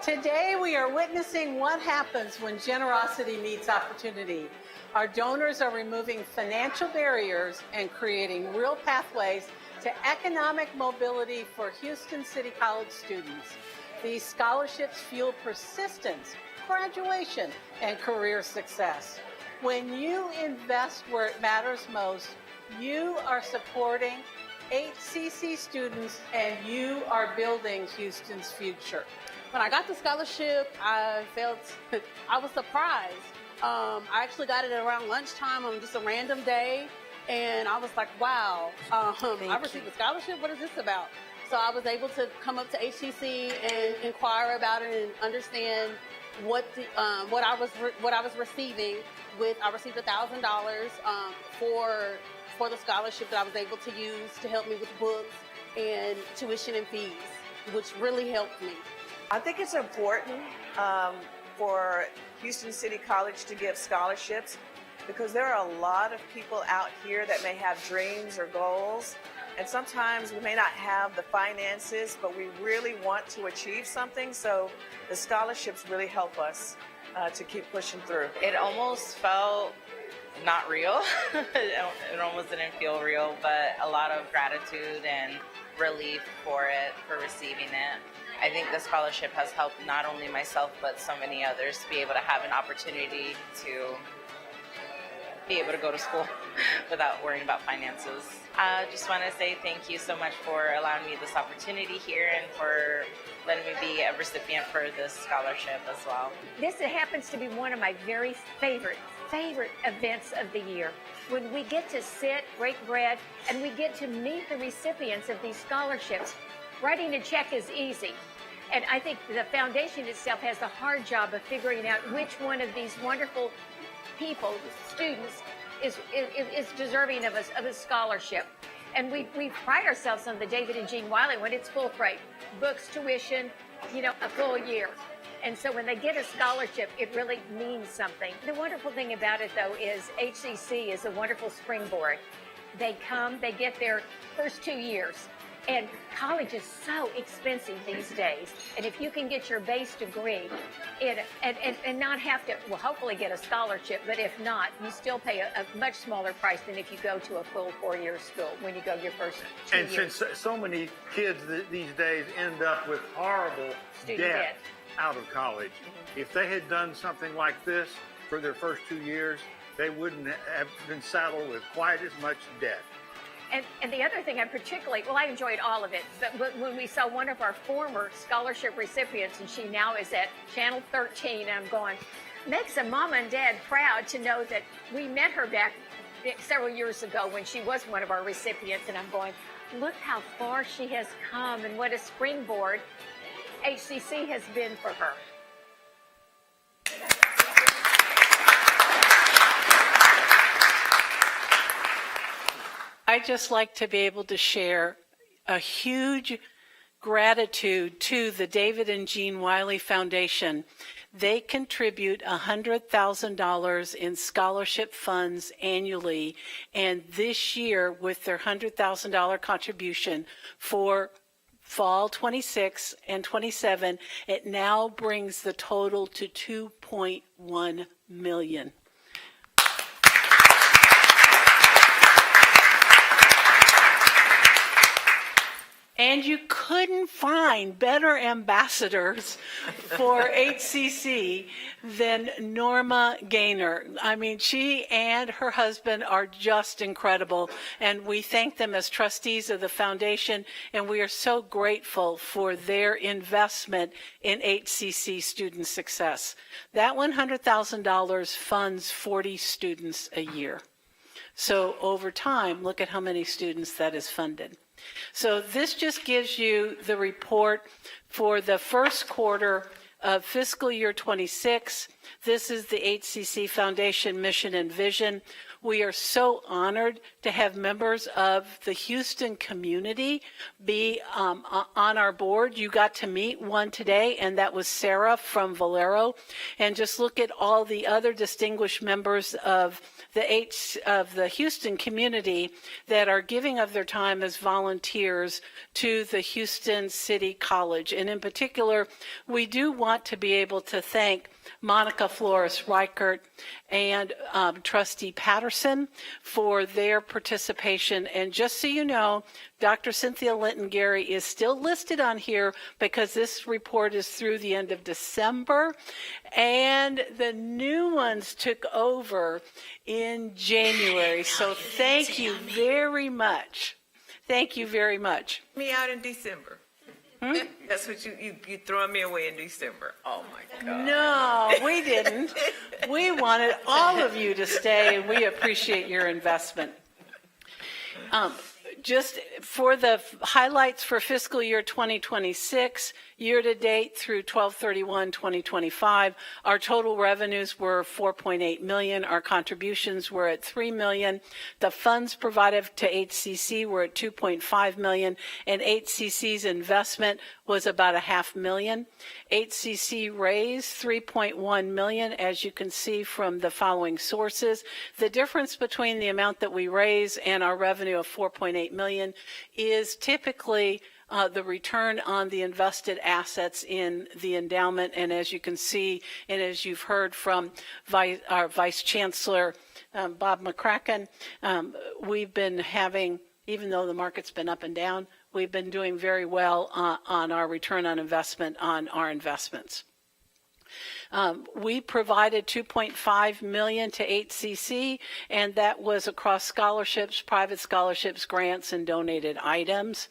Today, we are witnessing what happens when generosity meets opportunity. Our donors are removing financial barriers and creating real pathways to economic mobility for Houston City College students. These scholarships fuel persistence, graduation, and career success. When you invest where it matters most, you are supporting HCC students and you are building Houston's future. When I got the scholarship, I was surprised. I actually got it around lunchtime on just a random day, and I was like, wow, I received a scholarship? What is this about? So I was able to come up to HCC and inquire about it and understand what I was receiving. I received $1,000 for the scholarship that I was able to use to help me with books and tuition and fees, which really helped me. I think it's important for Houston City College to give scholarships because there are a lot of people out here that may have dreams or goals, and sometimes we may not have the finances, but we really want to achieve something, so the scholarships really help us to keep pushing through. It almost felt not real. It almost didn't feel real, but a lot of gratitude and relief for receiving it. I think the scholarship has helped not only myself, but so many others to be able to have an opportunity to be able to go to school without worrying about finances. I just want to say thank you so much for allowing me this opportunity here and for letting me be a recipient for this scholarship as well. This happens to be one of my very favorite events of the year. When we get to sit, break bread, and we get to meet the recipients of these scholarships. Writing a check is easy. And I think the foundation itself has the hard job of figuring out which one of these wonderful people, students, is deserving of a scholarship. And we pride ourselves on the David and Jean Wiley when it's full freight, books, tuition, a full year. And so when they get a scholarship, it really means something. The wonderful thing about it, though, is HCC is a wonderful springboard. They come, they get their first 2 years. And college is so expensive these days. And if you can get your base degree and not have to, well, hopefully get a scholarship, but if not, you still pay a much smaller price than if you go to a full 4-year school when you go your first 2 years. And since so many kids these days end up with horrible debt out of college, if they had done something like this for their first 2 years, they wouldn't have been saddled with quite as much debt. And the other thing I enjoyed all of it, but when we saw one of our former scholarship recipients, and she now is at Channel 13, I'm going, makes a mama and dad proud to know that we met her back several years ago when she was one of our recipients, and I'm going, look how far she has come and what a springboard HCC has been for her. I'd just like to be able to share a huge gratitude to the David and Jean Wiley Foundation. They contribute $100,000 in scholarship funds annually, and this year, with their $100,000 contribution for fall 26 and 27, it now brings the total to $2.1 million. And you couldn't find better ambassadors for HCC than Norma Gaynor. I mean, she and her husband are just incredible, and we thank them as trustees of the foundation, and we are so grateful for their investment in HCC student success. That $100,000 funds 40 students a year. So over time, look at how many students that is funded. So this just gives you the report for the first quarter of fiscal year 26. This is the HCC Foundation mission and vision. We are so honored to have members of the Houston community be on our board. You got to meet one today, and that was Sarah from Valero. And just look at all the other distinguished members of the Houston community that are giving of their time as volunteers to the Houston City College. And in particular, we do want to be able to thank Monica Flores Reichert and Trustee Patterson for their participation. And just so you know, Dr. Cynthia Linton-Gary is still listed on here because this report is through the end of December, and the new ones took over in January. So thank you very much. Thank you very much. Me out in December. That's what you throwing me away in December. Oh my God. No, we didn't. We wanted all of you to stay, and we appreciate your investment. Just for the highlights for fiscal year 2026, year-to-date through 12/31/2025, our total revenues were $4.8 million. Our contributions were at $3 million. The funds provided to HCC were at $2.5 million, and HCC's investment was about $500,000. HCC raised $3.1 million, as you can see from the following sources. The difference between the amount that we raise and our revenue of $4.8 million is typically the return on the invested assets in the endowment. And as you can see, and as you've heard from our Vice Chancellor, Bob McCracken, we've been having, even though the market's been up and down, we've been doing very well on our return on investment on our investments. We provided $2.5 million to HCC, and that was across scholarships, private scholarships, grants, and donated items.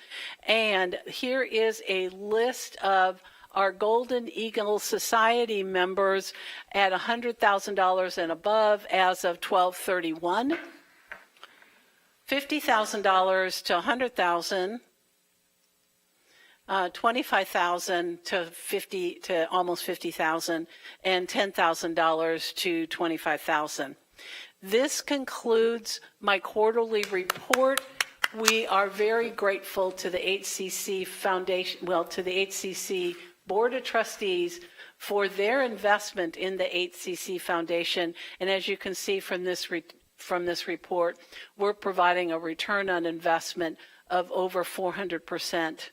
And here is a list of our Golden Eagle Society members at $100,000 and above as of 12/31. $50,000 to $100,000. $25,000 to almost $50,000, and $10,000 to $25,000. This concludes my quarterly report. We are very grateful to the HCC Foundation, to the HCC Board of Trustees for their investment in the HCC Foundation. And as you can see from this report, we're providing a return on investment of over 400%.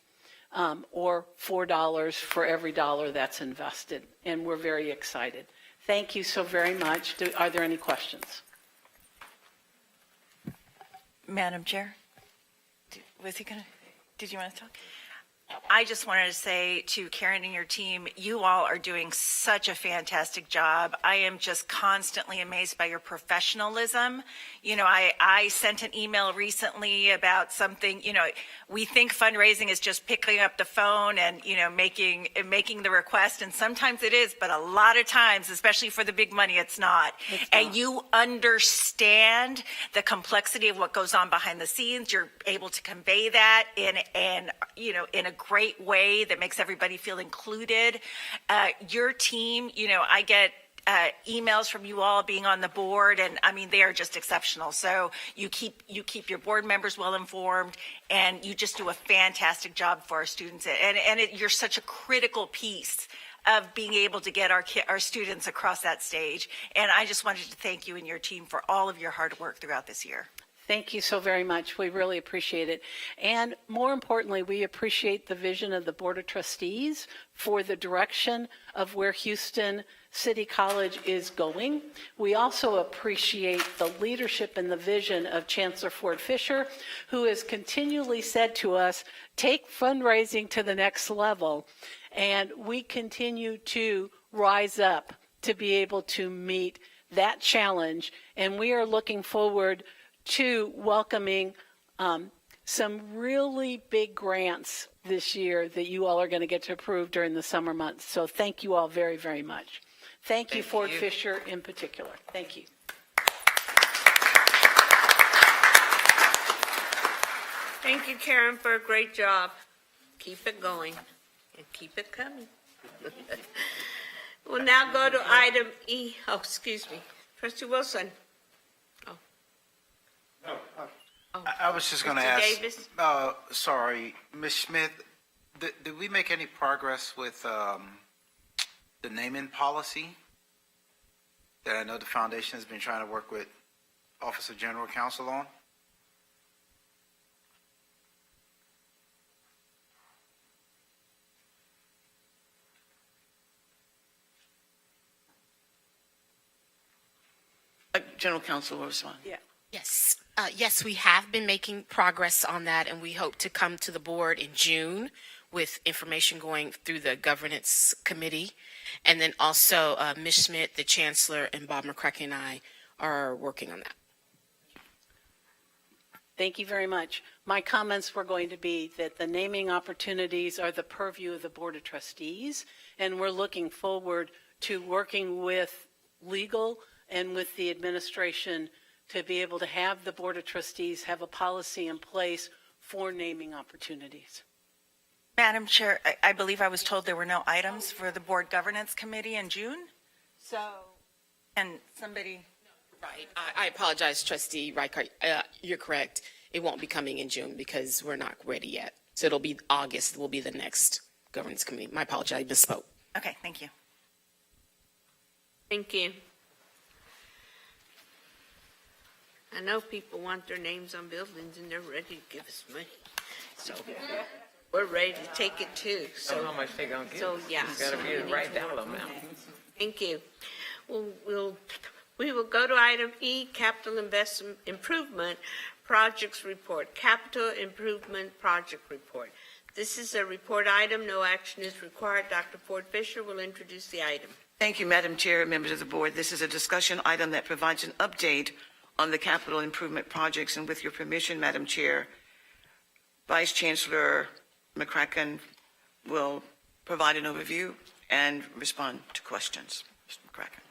Or $4 for every dollar that's invested. And we're very excited. Thank you so very much. Are there any questions? Madam Chair, did you want to talk? I just wanted to say to Karen and your team, you all are doing such a fantastic job. I am just constantly amazed by your professionalism. You know, I sent an email recently about something, you know, we think fundraising is just picking up the phone and, you know, making the request. And sometimes it is, but a lot of times, especially for the big money, it's not. And you understand the complexity of what goes on behind the scenes. You're able to convey that in a great way that makes everybody feel included. Your team, you know, I get emails from you all being on the board, and I mean, they are just exceptional. So you keep your board members well informed, and you just do a fantastic job for our students. And you're such a critical piece of being able to get our students across that stage. And I just wanted to thank you and your team for all of your hard work throughout this year. Thank you so very much. We really appreciate it. And more importantly, we appreciate the vision of the Board of Trustees for the direction of where Houston City College is going. We also appreciate the leadership and the vision of Chancellor Ford Fisher, who has continually said to us, take fundraising to the next level. And we continue to rise up to be able to meet that challenge. And we are looking forward to welcoming some really big grants this year that you all are going to get to approve during the summer months. So thank you all very, very much. Thank you, Ford Fisher in particular. Thank you. Thank you, Karen, for a great job. Keep it going and keep it coming. We'll now go to item E. Oh, excuse me. Trustee Wilson. I was just going to Mr. ask. Davis? Sorry, Ms. Smith, did we make any progress with the naming policy that I know the foundation has been trying to work with Office of General Counsel on? General Counsel will respond. Yeah. Yes. Yes, we have been making progress on that, and we hope to come to the board in June with information going through the governance committee. And then also Ms. Schmidt, the Chancellor, and Bob McCracken and I are working on that. Thank you very much. My comments were going to be that the naming opportunities are the purview of the Board of Trustees, and we're looking forward to working with legal and with the administration to be able to have the Board of Trustees have a policy in place for naming opportunities. Madam Chair, I believe I was told there were no items for the Board Governance Committee in June. So, and somebody... Right. I apologize, Trustee Reichert. You're correct. It won't be coming in June because we're not ready yet. So it'll be August will be the next governance committee. My apologies, I misspoke. Okay, thank you. Thank you. I know people want their names on buildings and they're ready to give us money. So we're ready to take it too. So how much they gonna give? So yeah. It's gotta be the right dollar amount. Thank you. We will go to item E, Capital Investment Improvement Projects Report. Capital Improvement Project Report. This is a report item. No action is required. Dr. Ford Fisher will introduce the item. Thank you, Madam Chair, members of the board. This is a discussion item that provides an update on the capital improvement projects. And with your permission, Madam Chair, Vice Chancellor McCracken will provide an overview and respond to questions. Mr. McCracken.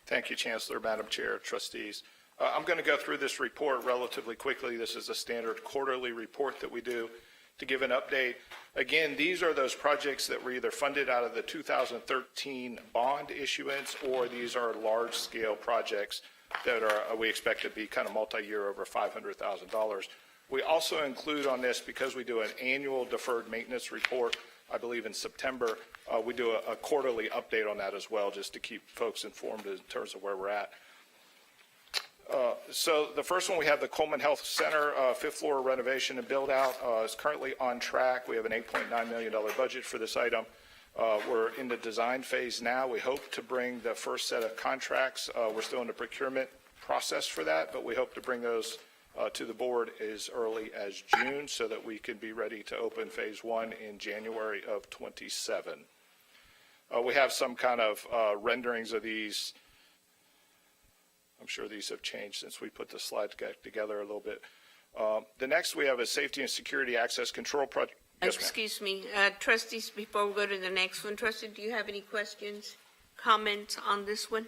Thank you, Chancellor, Madam Chair, Trustees. I'm going to go through this report relatively quickly. This is a standard quarterly report that we do to give an update. Again, these are those projects that were either funded out of the 2013 bond issuance, or these are large-scale projects that are we expect to be kind of multi-year over $500,000. We also include on this, because we do an annual deferred maintenance report, I believe in September, we do a quarterly update on that as well, just to keep folks informed in terms of where we're at. So the first one, we have the Coleman Health Center fifth floor renovation and build out is currently on track. We have an $8.9 million budget for this item. We're in the design phase now. We hope to bring the first set of contracts. We're still in the procurement process for that, but we hope to bring those to the board as early as June so that we can be ready to open phase one in January of 27. We have some kind of renderings of these. I'm sure these have changed since we put the slide together a little bit. The next we have a safety and security access control project. Yes, Excuse me, trustees, before we go to the next one, trustee, do you have any questions, comments on this one?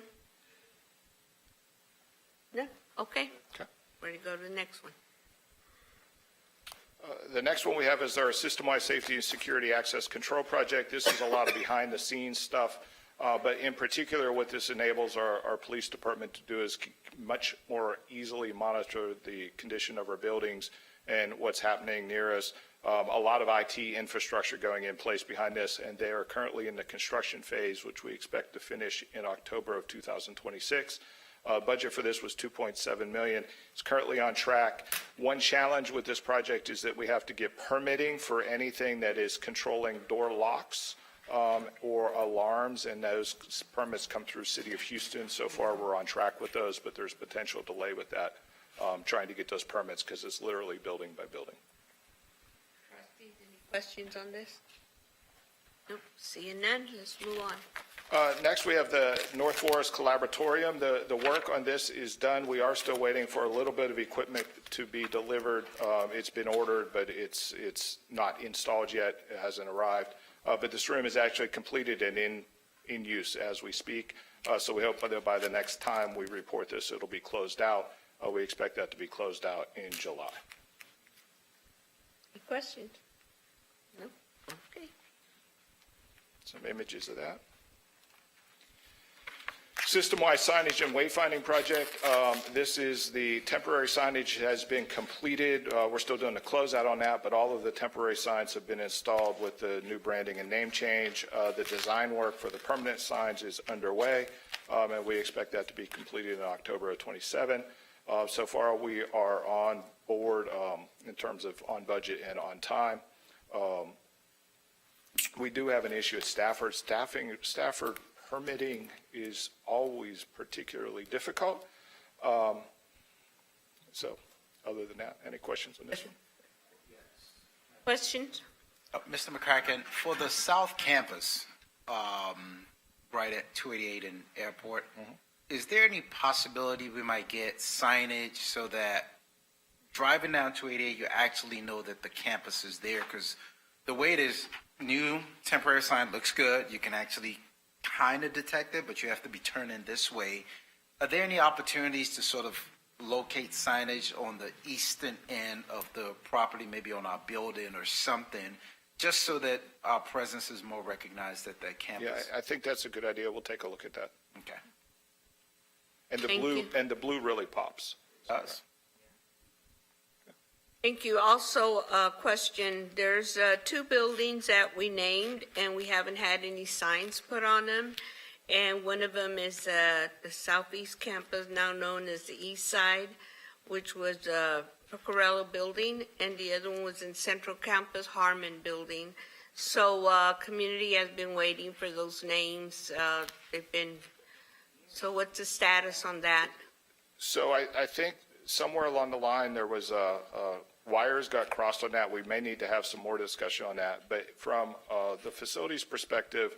No? Okay. Ready to go to the next one. The next one we have is our system-wide safety and security access control project. This is a lot of behind-the-scenes stuff, but in particular, what this enables our police department to do is much more easily monitor the condition of our buildings and what's happening near us. A lot of IT infrastructure going in place behind this, and they are currently in the construction phase, which we expect to finish in October of 2026. Budget for this was $2.7 million. It's currently on track. One challenge with this project is that we have to get permitting for anything that is controlling door locks or alarms, and those permits come through City of Houston. So far, we're on track with those, but there's potential delay with that, trying to get those permits because it's literally building by building. Trustees, any questions on this? Nope, seeing none, let's move on. Next, we have the North Forest Collaboratorium. The work on this is done. We are still waiting for a little bit of equipment to be delivered. It's been ordered, but it's not installed yet. It hasn't arrived. But this room is actually completed and in use as we speak. So we hope that by the next time we report this, it'll be closed out. We expect that to be closed out in July. Any questions? No? Okay. Some images of that. System-wide signage and wayfinding project. This is the temporary signage has been completed. We're still doing the closeout on that, but all of the temporary signs have been installed with the new branding and name change. The design work for the permanent signs is underway, and we expect that to be completed in October of 27. So far, we are on board in terms of on budget and on time. We do have an issue at Stafford. Stafford permitting is always particularly difficult. So other than that, any questions on this one? Questions? Mr. McCracken, for the South Campus, right at 288 and Airport, is there any possibility we might get signage so that driving down 288, you actually know that the campus is there? Because the way it is, new temporary sign looks good. You can actually kind of detect it, but you have to be turning this way. Are there any opportunities to sort of locate signage on the eastern end of the property, maybe on our building or something, just so that our presence is more recognized at that campus? Yeah, I think that's a good idea. We'll take a look at that. Okay. And the Thank blue you. and the blue really pops. Us. Thank you. Also, a question, there's 2 buildings that we named, and we haven't had any signs put on them. And one of them is the Southeast Campus, now known as the East Side, which was Pecorello Building, and the other one was in Central Campus, Harmon Building. So community has been waiting for those names. So what's the status on that? So I think somewhere along the line, there was wires got crossed on that. We may need to have some more discussion on that. But from the facilities perspective,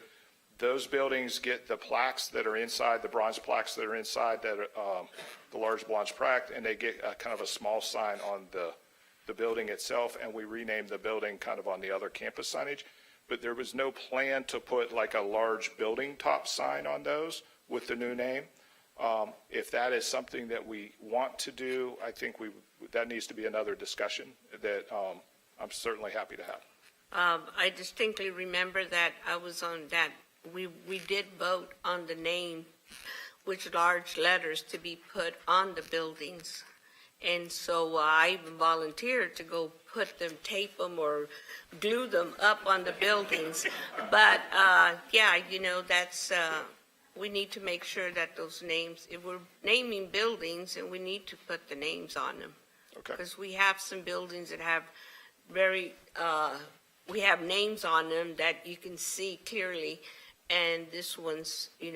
those buildings get the plaques that are inside, the bronze plaques that are inside, that are, the large bronze plaque, and they get kind of a small sign on the building itself, and we renamed the building kind of on the other campus signage. But there was no plan to put like a large building top sign on those with the new name. If that is something that we want to do, I think that needs to be another discussion that I'm certainly happy to have. I distinctly remember that I was on that. We did vote on the name, which large letters to be put on the buildings. And so I even volunteered to go put them, tape them, or glue them up on the buildings. But, yeah, that's, we need to make sure that those names, if we're naming buildings, and we need to put the names on them. Okay. Because we have some buildings that have we have names on them that you can see clearly. And this one's, they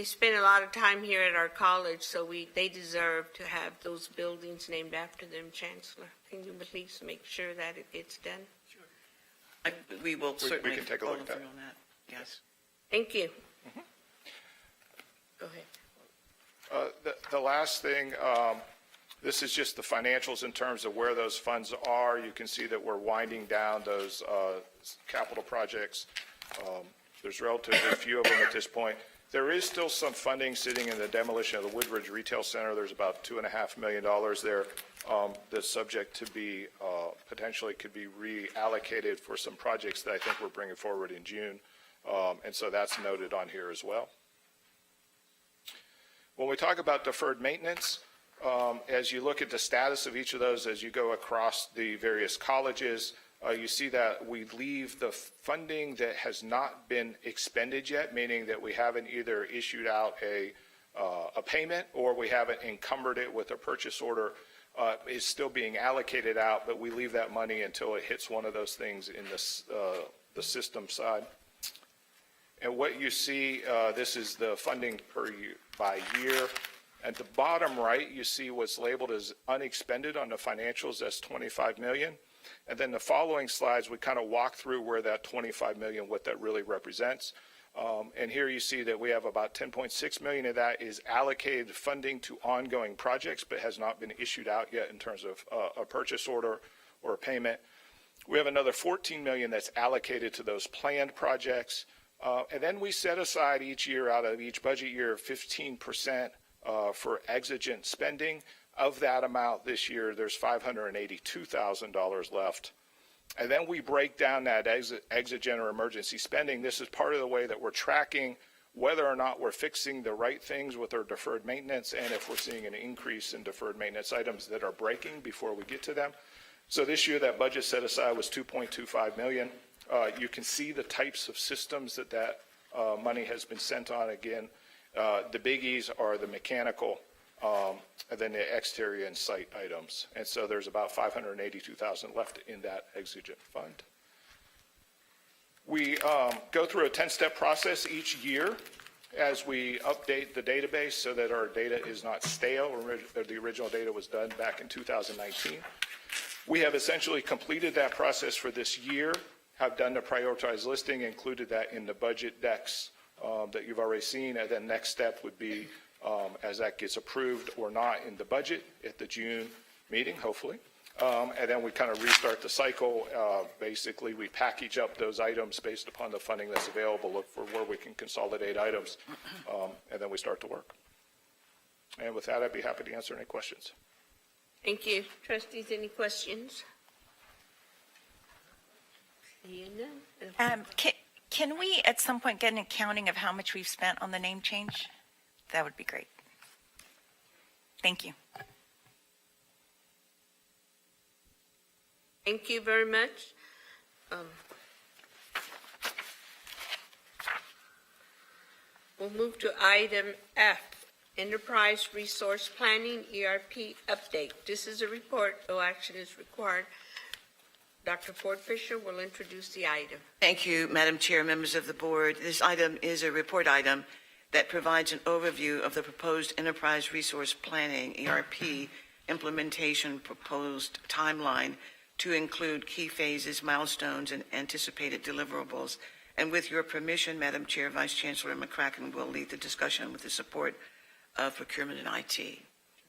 spend a lot of time here at our college, so they deserve to have those buildings named after them. Chancellor, can you at least make sure that it gets done? We will certainly can take a look at that. follow through on that. Yes. Thank you. Go ahead. The last thing, this is just the financials in terms of where those funds are. You can see that we're winding down those capital projects. There's relatively few of them at this point. There is still some funding sitting in the demolition of the Woodridge Retail Center. There's about $2.5 million there that's subject to be potentially could be reallocated for some projects that I think we're bringing forward in June. And so that's noted on here as well. When we talk about deferred maintenance, as you look at the status of each of those, as you go across the various colleges, you see that we leave the funding that has not been expended yet, meaning that we haven't either issued out a payment or we haven't encumbered it with a purchase order, is still being allocated out, but we leave that money until it hits one of those things in the system side. And what you see, this is the funding by year. At the bottom right, you see what's labeled as unexpended on the financials. That's $25 million. And then the following slides, we kind of walk through where that $25 million, what that really represents. And here you see that we have about $10.6 million of that is allocated funding to ongoing projects, but has not been issued out yet in terms of a purchase order or a payment. We have another $14 million that's allocated to those planned projects. And then we set aside each year, out of each budget year, 15% for exigent spending. Of that amount this year, there's $582,000 left. And then we break down that exigent or emergency spending. This is part of the way that we're tracking whether or not we're fixing the right things with our deferred maintenance, and if we're seeing an increase in deferred maintenance items that are breaking before we get to them. So this year, that budget set aside was $2.25 million. You can see the types of systems that money has been sent on. Again, the biggies are the mechanical, and then the exterior and site items. And so there's about $582,000 left in that exigent fund. We go through a 10-step process each year as we update the database so that our data is not stale. The original data was done back in 2019. We have essentially completed that process for this year, have done the prioritized listing, included that in the budget decks that you've already seen. And then next step would be as that gets approved or not in the budget at the June meeting, hopefully. And then we kind of restart the cycle. Basically, we package up those items based upon the funding that's available, look for where we can consolidate items, and then we start to work. And with that, I'd be happy to answer any questions. Thank you. Trustees, any questions? Can we at some point get an accounting of how much we've spent on the name change? That would be great. Thank you. Thank you very much. We'll move to item F, Enterprise Resource Planning, ERP Update. This is a report. No action is required. Dr. Ford Fisher will introduce the item. Thank you, Madam Chair, members of the board. This item is a report item that provides an overview of the proposed Enterprise Resource Planning, ERP, implementation proposed timeline to include key phases, milestones, and anticipated deliverables. And with your permission, Madam Chair, Vice Chancellor McCracken will lead the discussion with the support of Procurement and IT.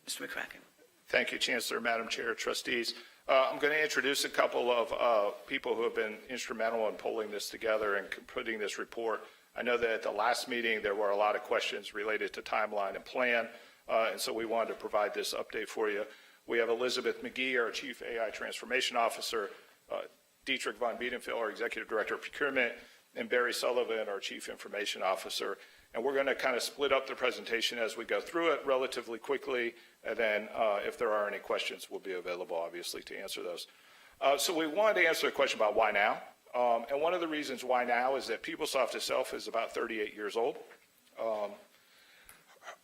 Mr. McCracken. Thank you, Chancellor, Madam Chair, Trustees. I'm going to introduce a couple of people who have been instrumental in pulling this together and putting this report. I know that at the last meeting there were a lot of questions related to timeline and plan, and so we wanted to provide this update for you. We have Elizabeth McGee, our Chief AI Transformation Officer, Dietrich von Biedenfeld, our Executive Director of Procurement, and Barry Sullivan, our Chief Information Officer. And we're going to kind of split up the presentation as we go through it relatively quickly, and then if there are any questions, we'll be available, obviously, to answer those. So we wanted to answer the question about why now. And one of the reasons why now is that PeopleSoft itself is about 38 years old.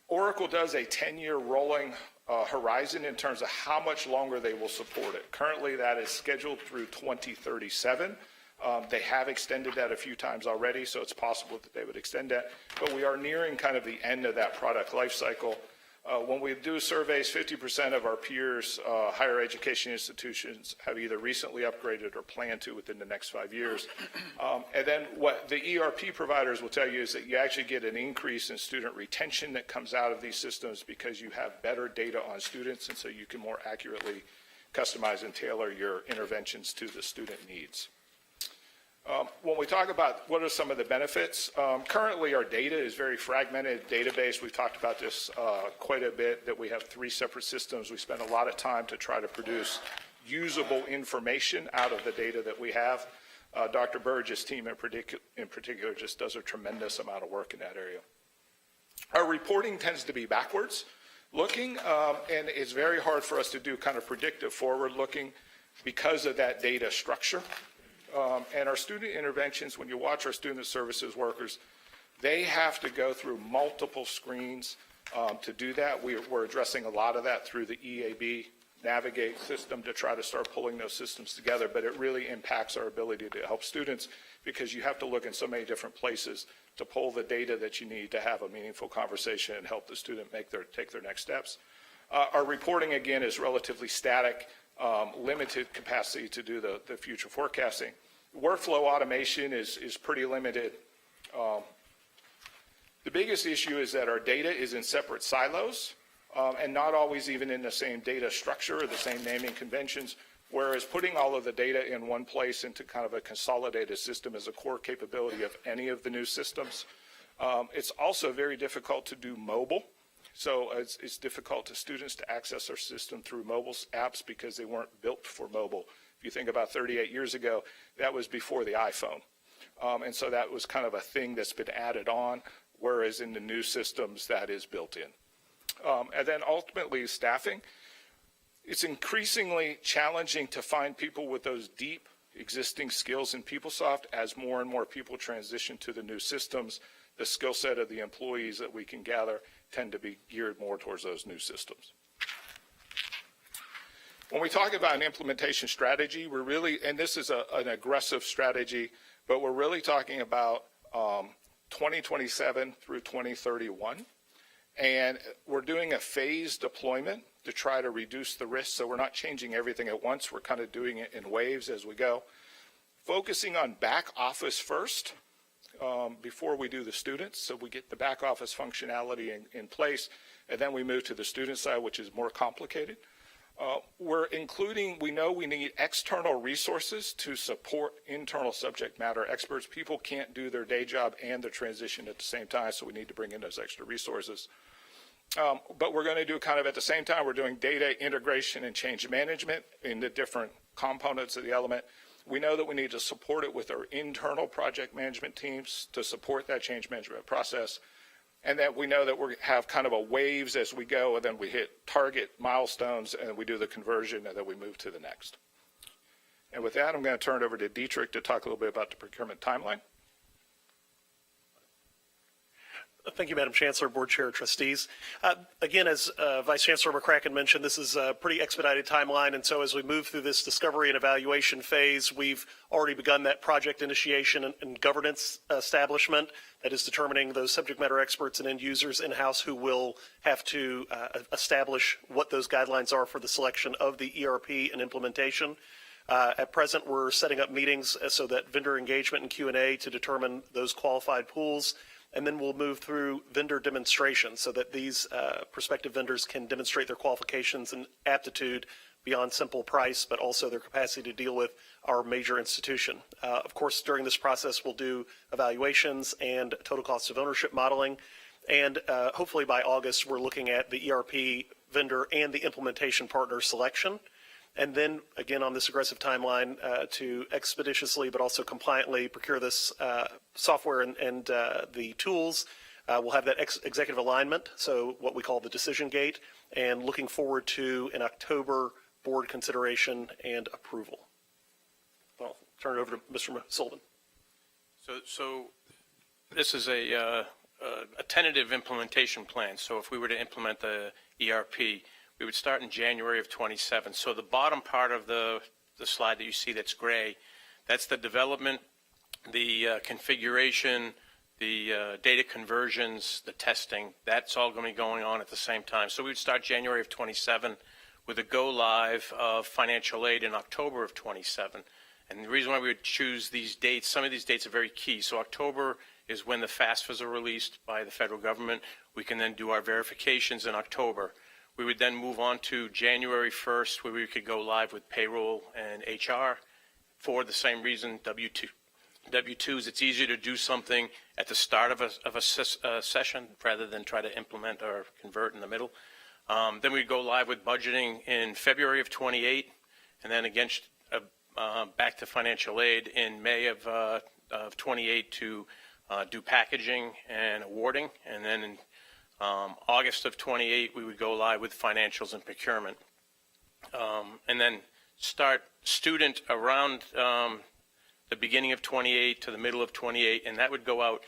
Oracle does a 10-year rolling horizon in terms of how much longer they will support it. Currently, that is scheduled through 2037. They have extended that a few times already, so it's possible that they would extend that. But we are nearing kind of the end of that product life cycle. When we do surveys, 50% of our peers, higher education institutions, have either recently upgraded or plan to within the next 5 years. And then what the ERP providers will tell you is that you actually get an increase in student retention that comes out of these systems because you have better data on students, and so you can more accurately customize and tailor your interventions to the student needs. When we talk about what are some of the benefits, currently our data is very fragmented database. We've talked about this quite a bit, that we have 3 separate systems. We spend a lot of time to try to produce usable information out of the data that we have. Dr. Burge's team in particular just does a tremendous amount of work in that area. Our reporting tends to be backwards looking, and it's very hard for us to do kind of predictive forward looking. because of that data structure. And our student interventions, when you watch our student services workers, they have to go through multiple screens to do that. We're addressing a lot of that through the EAB Navigate system to try to start pulling those systems together, but it really impacts our ability to help students because you have to look in so many different places to pull the data that you need to have a meaningful conversation and help the student take their next steps. Our reporting, again, is relatively static, limited capacity to do the future forecasting. Workflow automation is pretty limited. The biggest issue is that our data is in separate silos and not always even in the same data structure or the same naming conventions, whereas putting all of the data in one place into kind of a consolidated system is a core capability of any of the new systems. It's also very difficult to do mobile. So it's difficult to students to access our system through mobile apps because they weren't built for mobile. If you think about 38 years ago, that was before the iPhone. And so that was kind of a thing that's been added on, whereas in the new systems that is built in. And then ultimately staffing. It's increasingly challenging to find people with those deep existing skills in PeopleSoft as more and more people transition to the new systems. The skill set of the employees that we can gather tend to be geared more towards those new systems. When we talk about an implementation strategy, we're really, and this is an aggressive strategy, but we're really talking about 2027 through 2031. And we're doing a phased deployment to try to reduce the risk. So we're not changing everything at once. We're kind of doing it in waves as we go. Focusing on back office first before we do the students. So we get the back office functionality in place, and then we move to the student side, which is more complicated. We know we need external resources to support internal subject matter experts. People can't do their day job and the transition at the same time, so we need to bring in those extra resources. But we're going to do kind of at the same time, we're doing data integration and change management in the different components of the element. We know that we need to support it with our internal project management teams to support that change management process. And that we know that we have kind of a waves as we go, and then we hit target milestones, and we do the conversion, and then we move to the next. And with that, I'm going to turn it over to Dietrich to talk a little bit about the procurement timeline. Thank you, Madam Chancellor, Board Chair, Trustees. Again, as Vice Chancellor McCracken mentioned, this is a pretty expedited timeline, and so as we move through this discovery and evaluation phase, we've already begun that project initiation and governance establishment that is determining those subject matter experts and end users in-house who will have to establish what those guidelines are for the selection of the ERP and implementation. At present, we're setting up meetings so that vendor engagement and Q&A to determine those qualified pools. And then we'll move through vendor demonstrations so that these prospective vendors can demonstrate their qualifications and aptitude beyond simple price, but also their capacity to deal with our major institution. Of course, during this process, we'll do evaluations and total cost of ownership modeling. And hopefully by August, we're looking at the ERP vendor and the implementation partner selection. And then, again, on this aggressive timeline, to expeditiously but also compliantly procure this software and the tools. We'll have that executive alignment, so what we call the decision gate, and looking forward to an October board consideration and approval. I'll turn it over to Mr. Sullivan. So this is a tentative implementation plan. So if we were to implement the ERP, we would start in January of 27. So the bottom part of the slide that you see that's gray, that's the development, the configuration, the data conversions, the testing. That's all going to be going on at the same time. So we would start January of 27 with a go live of financial aid in October of 27. And the reason why we would choose these dates, some of these dates are very key. So October is when the FAFSAs are released by the federal government. We can then do our verifications in October. We would then move on to January 1st, where we could go live with payroll and HR for the same reason, W-2s. It's easier to do something at the start of a session rather than try to implement or convert in the middle. Then we'd go live with budgeting in February of 28, and then again back to financial aid in May of 28 to do packaging and awarding, and then in August of 28, we would go live with financials and procurement. And then start student around the beginning of 28 to the middle of 28, and that would go out.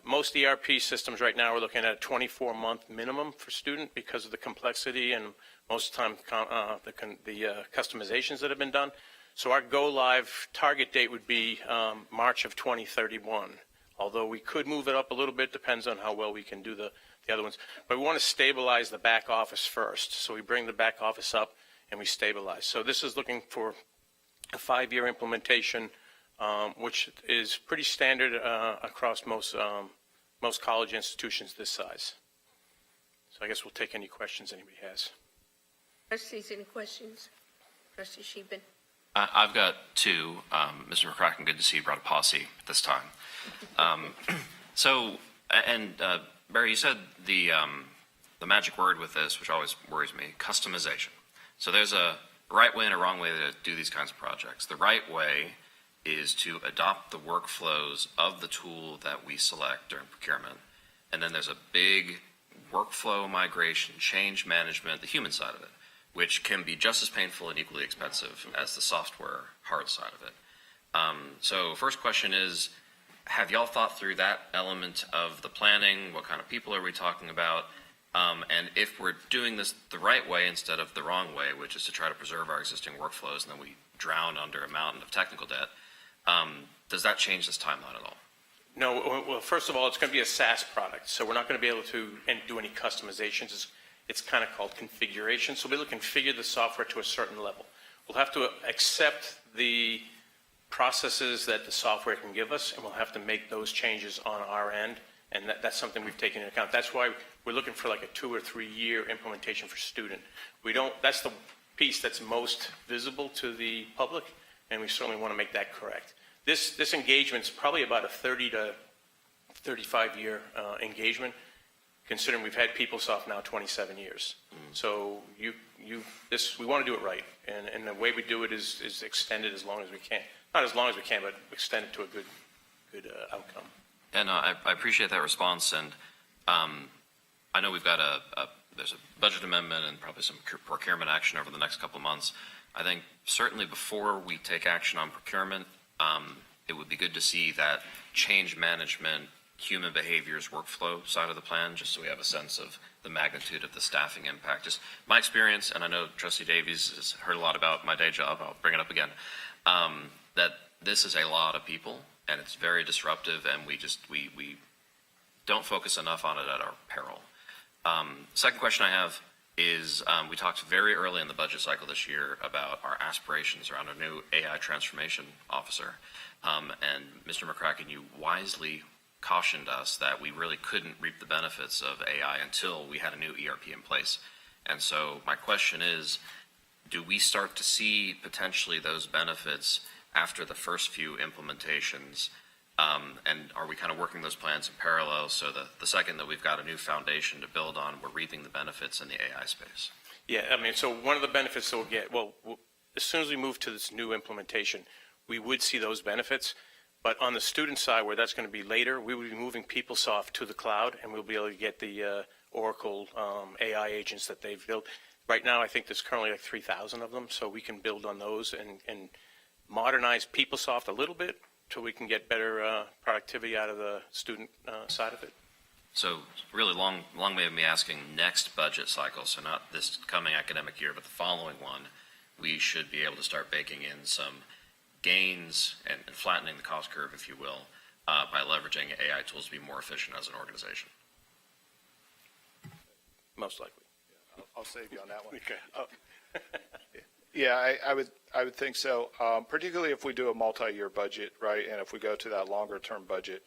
Most ERP systems right now are looking at a 24-month minimum for student because of the complexity and most of the time the customizations that have been done. So our go-live target date would be March of 2031, although we could move it up a little bit, depends on how well we can do the other ones. But we want to stabilize the back office first. So we bring the back office up and we stabilize. So this is looking for a 5-year implementation, which is pretty standard across most college institutions this size. So I guess we'll take any questions anybody has. Trustees, any questions? Trustee Sheben. I've got two. Mr. McCracken, good to see you brought a posse this time. Barry, you said the magic word with this, which always worries me, customization. So there's a right way and a wrong way to do these kinds of projects. The right way is to adopt the workflows of the tool that we select during procurement. And then there's a big workflow migration, change management, the human side of it, which can be just as painful and equally expensive as the software hard side of it. So first question is, have y'all thought through that element of the planning? What kind of people are we talking about? And if we're doing this the right way instead of the wrong way, which is to try to preserve our existing workflows and then we drown under a mountain of technical debt, does that change this timeline at all? No, well, first of all, it's going to be a SaaS product, so we're not going to be able to do any customizations. It's kind of called configuration, so we'll configure the software to a certain level. We'll have to accept the processes that the software can give us, and we'll have to make those changes on our end, and that's something we've taken into account. That's why we're looking for like a 2 or 3 year implementation for student. That's the piece that's most visible to the public, and we certainly want to make that correct. This engagement's probably about a 30 to 35 year engagement, considering we've had PeopleSoft now 27 years. So we want to do it right, and the way we do it is extend it as long as we can. Not as long as we can, but extend it to a good outcome. And I appreciate that response. And I know we've got there's a budget amendment and probably some procurement action over the next couple of months. I think certainly before we take action on procurement, it would be good to see that change management, human behaviors, workflow side of the plan, just so we have a sense of the magnitude of the staffing impact. Just my experience, and I know Trustee Davies has heard a lot about my day job, I'll bring it up again, that this is a lot of people and it's very disruptive, and we don't focus enough on it at our peril. Second question I have is we talked very early in the budget cycle this year about our aspirations around a new AI transformation officer. And Mr. McCracken, you wisely cautioned us that we really couldn't reap the benefits of AI until we had a new ERP in place. And so my question is, do we start to see potentially those benefits after the first few implementations? And are we kind of working those plans in parallel so that the second that we've got a new foundation to build on, we're reaping the benefits in the AI space? Yeah, I mean, so one of the benefits that we'll get, as soon as we move to this new implementation, we would see those benefits. But on the student side, where that's going to be later, we will be moving PeopleSoft to the cloud, and we'll be able to get the Oracle AI agents that they've built. Right now, I think there's currently like 3,000 of them, so we can build on those and modernize PeopleSoft a little bit so we can get better productivity out of the student side of it. So really long way of me asking, next budget cycle, so not this coming academic year, but the following one, we should be able to start baking in some gains and flattening the cost curve, if you will, by leveraging AI tools to be more efficient as an organization. Most likely. Yeah, I'll save you on that one. Okay. Yeah, I would think so, particularly if we do a multi-year budget, right, and if we go to that longer-term budget.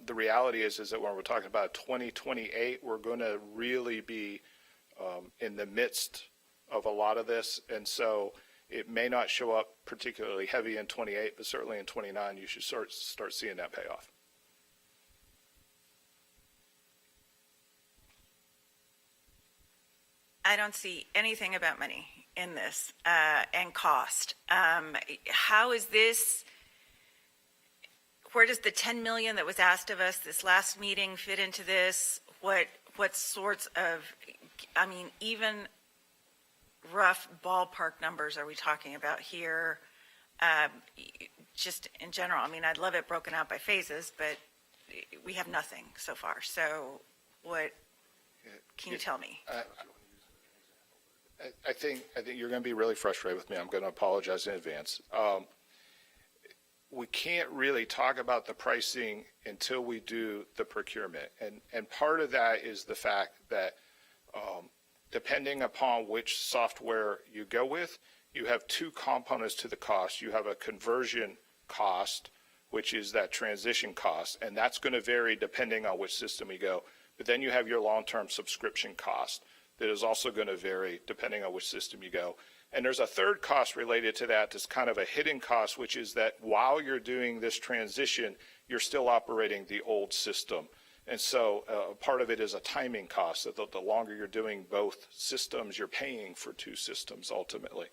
The reality is that when we're talking about 2028, we're going to really be in the midst of a lot of this, and so it may not show up particularly heavy in 28, but certainly in 29, you should start seeing that payoff. I don't see anything about money in this and cost. How is this, where does the 10 million that was asked of us this last meeting fit into this? What sorts of, I mean, even rough ballpark numbers are we talking about here? Just in general, I mean, I'd love it broken out by phases, but we have nothing so far. So what can you tell me? I think you're going to be really frustrated with me. I'm going to apologize in advance. We can't really talk about the pricing until we do the procurement. And part of that is the fact that depending upon which software you go with, you have two components to the cost. You have a conversion cost, which is that transition cost, and that's going to vary depending on which system you go. But then you have your long-term subscription cost that is also going to vary depending on which system you go. And there's a third cost related to that that's kind of a hidden cost, which is that while you're doing this transition, you're still operating the old system. And so part of it is a timing cost, that the longer you're doing both systems, you're paying for two systems ultimately.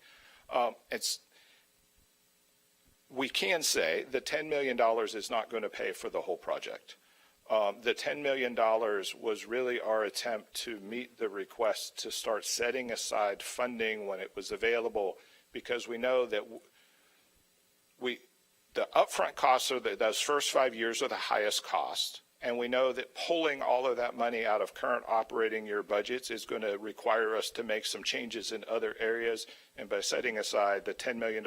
We can say the $10 million is not going to pay for the whole project. The $10 million was really our attempt to meet the request to start setting aside funding when it was available, because we know that the upfront costs are those first 5 years are the highest cost. And we know that pulling all of that money out of current operating year budgets is going to require us to make some changes in other areas. And by setting aside the $10 million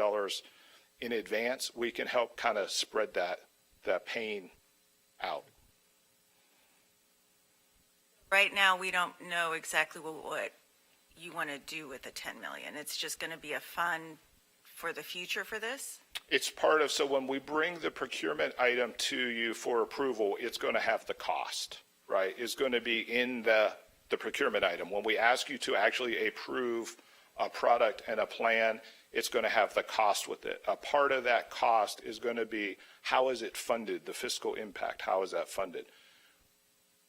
in advance, we can help kind of spread that pain out. Right now, we don't know exactly what you want to do with the 10 million. It's just going to be a fund for the future for this? It's part of, so when we bring the procurement item to you for approval, it's going to have the cost, right? It's going to be in the procurement item. When we ask you to actually approve a product and a plan, it's going to have the cost with it. A part of that cost is going to be, how is it funded? The fiscal impact, how is that funded?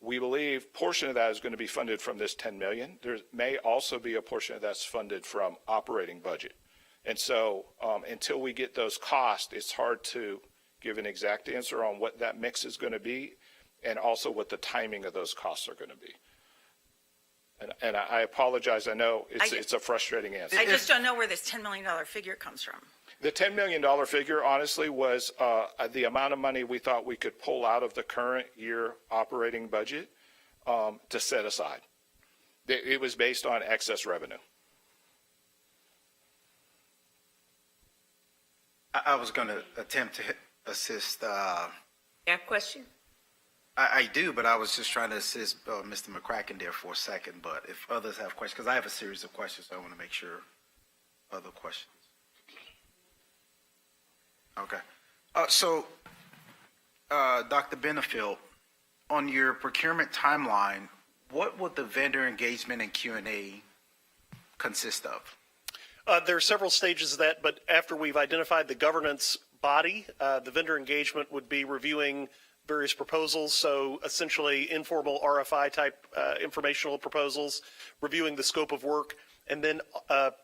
We believe portion of that is going to be funded from this 10 million. There may also be a portion of that's funded from operating budget. And so until we get those costs, it's hard to give an exact answer on what that mix is going to be and also what the timing of those costs are going to be. And I apologize. I know it's a frustrating answer. I just don't know where this $10 million figure comes from. The $10 million figure, honestly, was the amount of money we thought we could pull out of the current year operating budget to set aside. It was based on excess revenue. I was going to attempt to assist. You have a question? I do, but I was just trying to assist Mr. McCracken there for a second. But if others have questions, because I have a series of questions, so I want to make sure other questions. Okay. So, Dr. Benefield, on your procurement timeline, what would the vendor engagement and Q&A consist of? There are several stages of that, but after we've identified the governance body, the vendor engagement would be reviewing various proposals, so essentially informal RFI type informational proposals, reviewing the scope of work, and then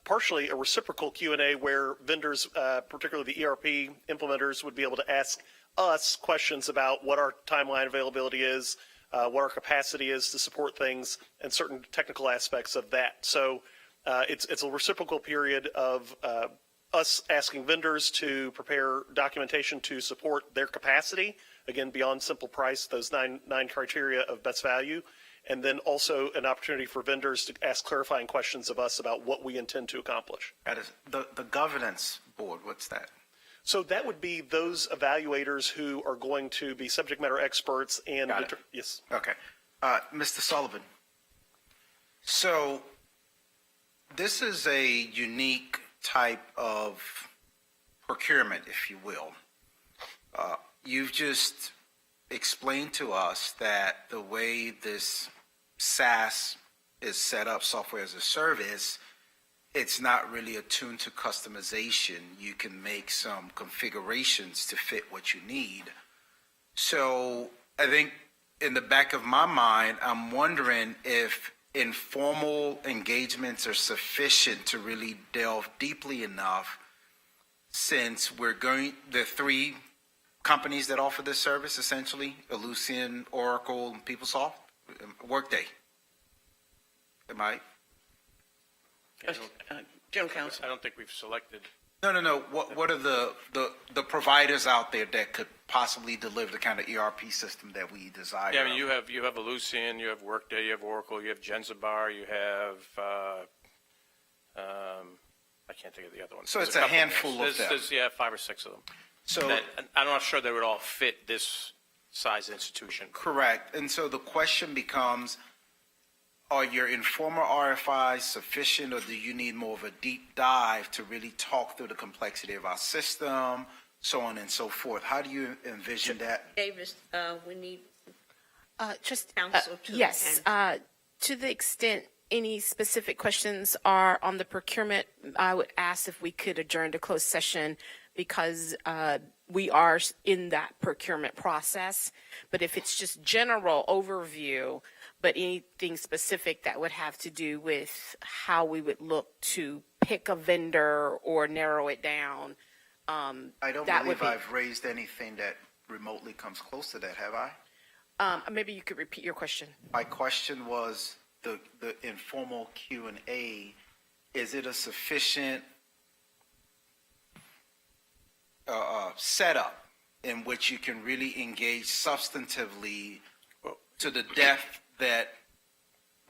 partially a reciprocal Q&A where vendors, particularly the ERP implementers, would be able to ask us questions about what our timeline availability is, what our capacity is to support things, and certain technical aspects of that. So it's a reciprocal period of us asking vendors to prepare documentation to support their capacity, again, beyond simple price, those nine criteria of best value, and then also an opportunity for vendors to ask clarifying questions of us about what we intend to accomplish. That is the governance board, what's that? So that would be those evaluators who are going to be subject matter experts and yes. Okay. Mr. Sullivan, so this is a unique type of procurement, if you will. You've just explained to us that the way this SaaS is set up, software as a service, it's not really attuned to customization. You can make some configurations to fit what you need. So I think in the back of my mind, I'm wondering if informal engagements are sufficient to really delve deeply enough, since the three companies that offer this service, essentially, Ellucian, Oracle, and PeopleSoft, Workday. Am I? General Counsel. I don't think we've selected. No. What are the providers out there that could possibly deliver the kind of ERP system that we desire? Yeah, I mean, you have Elucian, you have Workday, you have Oracle, you have Genzabar, you have, I can't think of the other one. So There's it's a couple handful more. of them. There's 5 or 6 of them. So I'm not sure they would all fit this size institution. correct. And so the question becomes, are your informal RFIs sufficient, or do you need more of a deep dive to really talk through the complexity of our system, so on and so forth? How do you envision that? Davis, we need Just counsel to. yes. To the extent any specific questions are on the procurement, I would ask if we could adjourn to closed session because we are in that procurement process. But if it's just general overview, but anything specific that would have to do with how we would look to pick a vendor or narrow it down. I don't that believe would be, I've raised anything that remotely comes close to that, have I? maybe you could repeat your question. My question was the informal Q&A, is it a sufficient setup in which you can really engage substantively to the depth that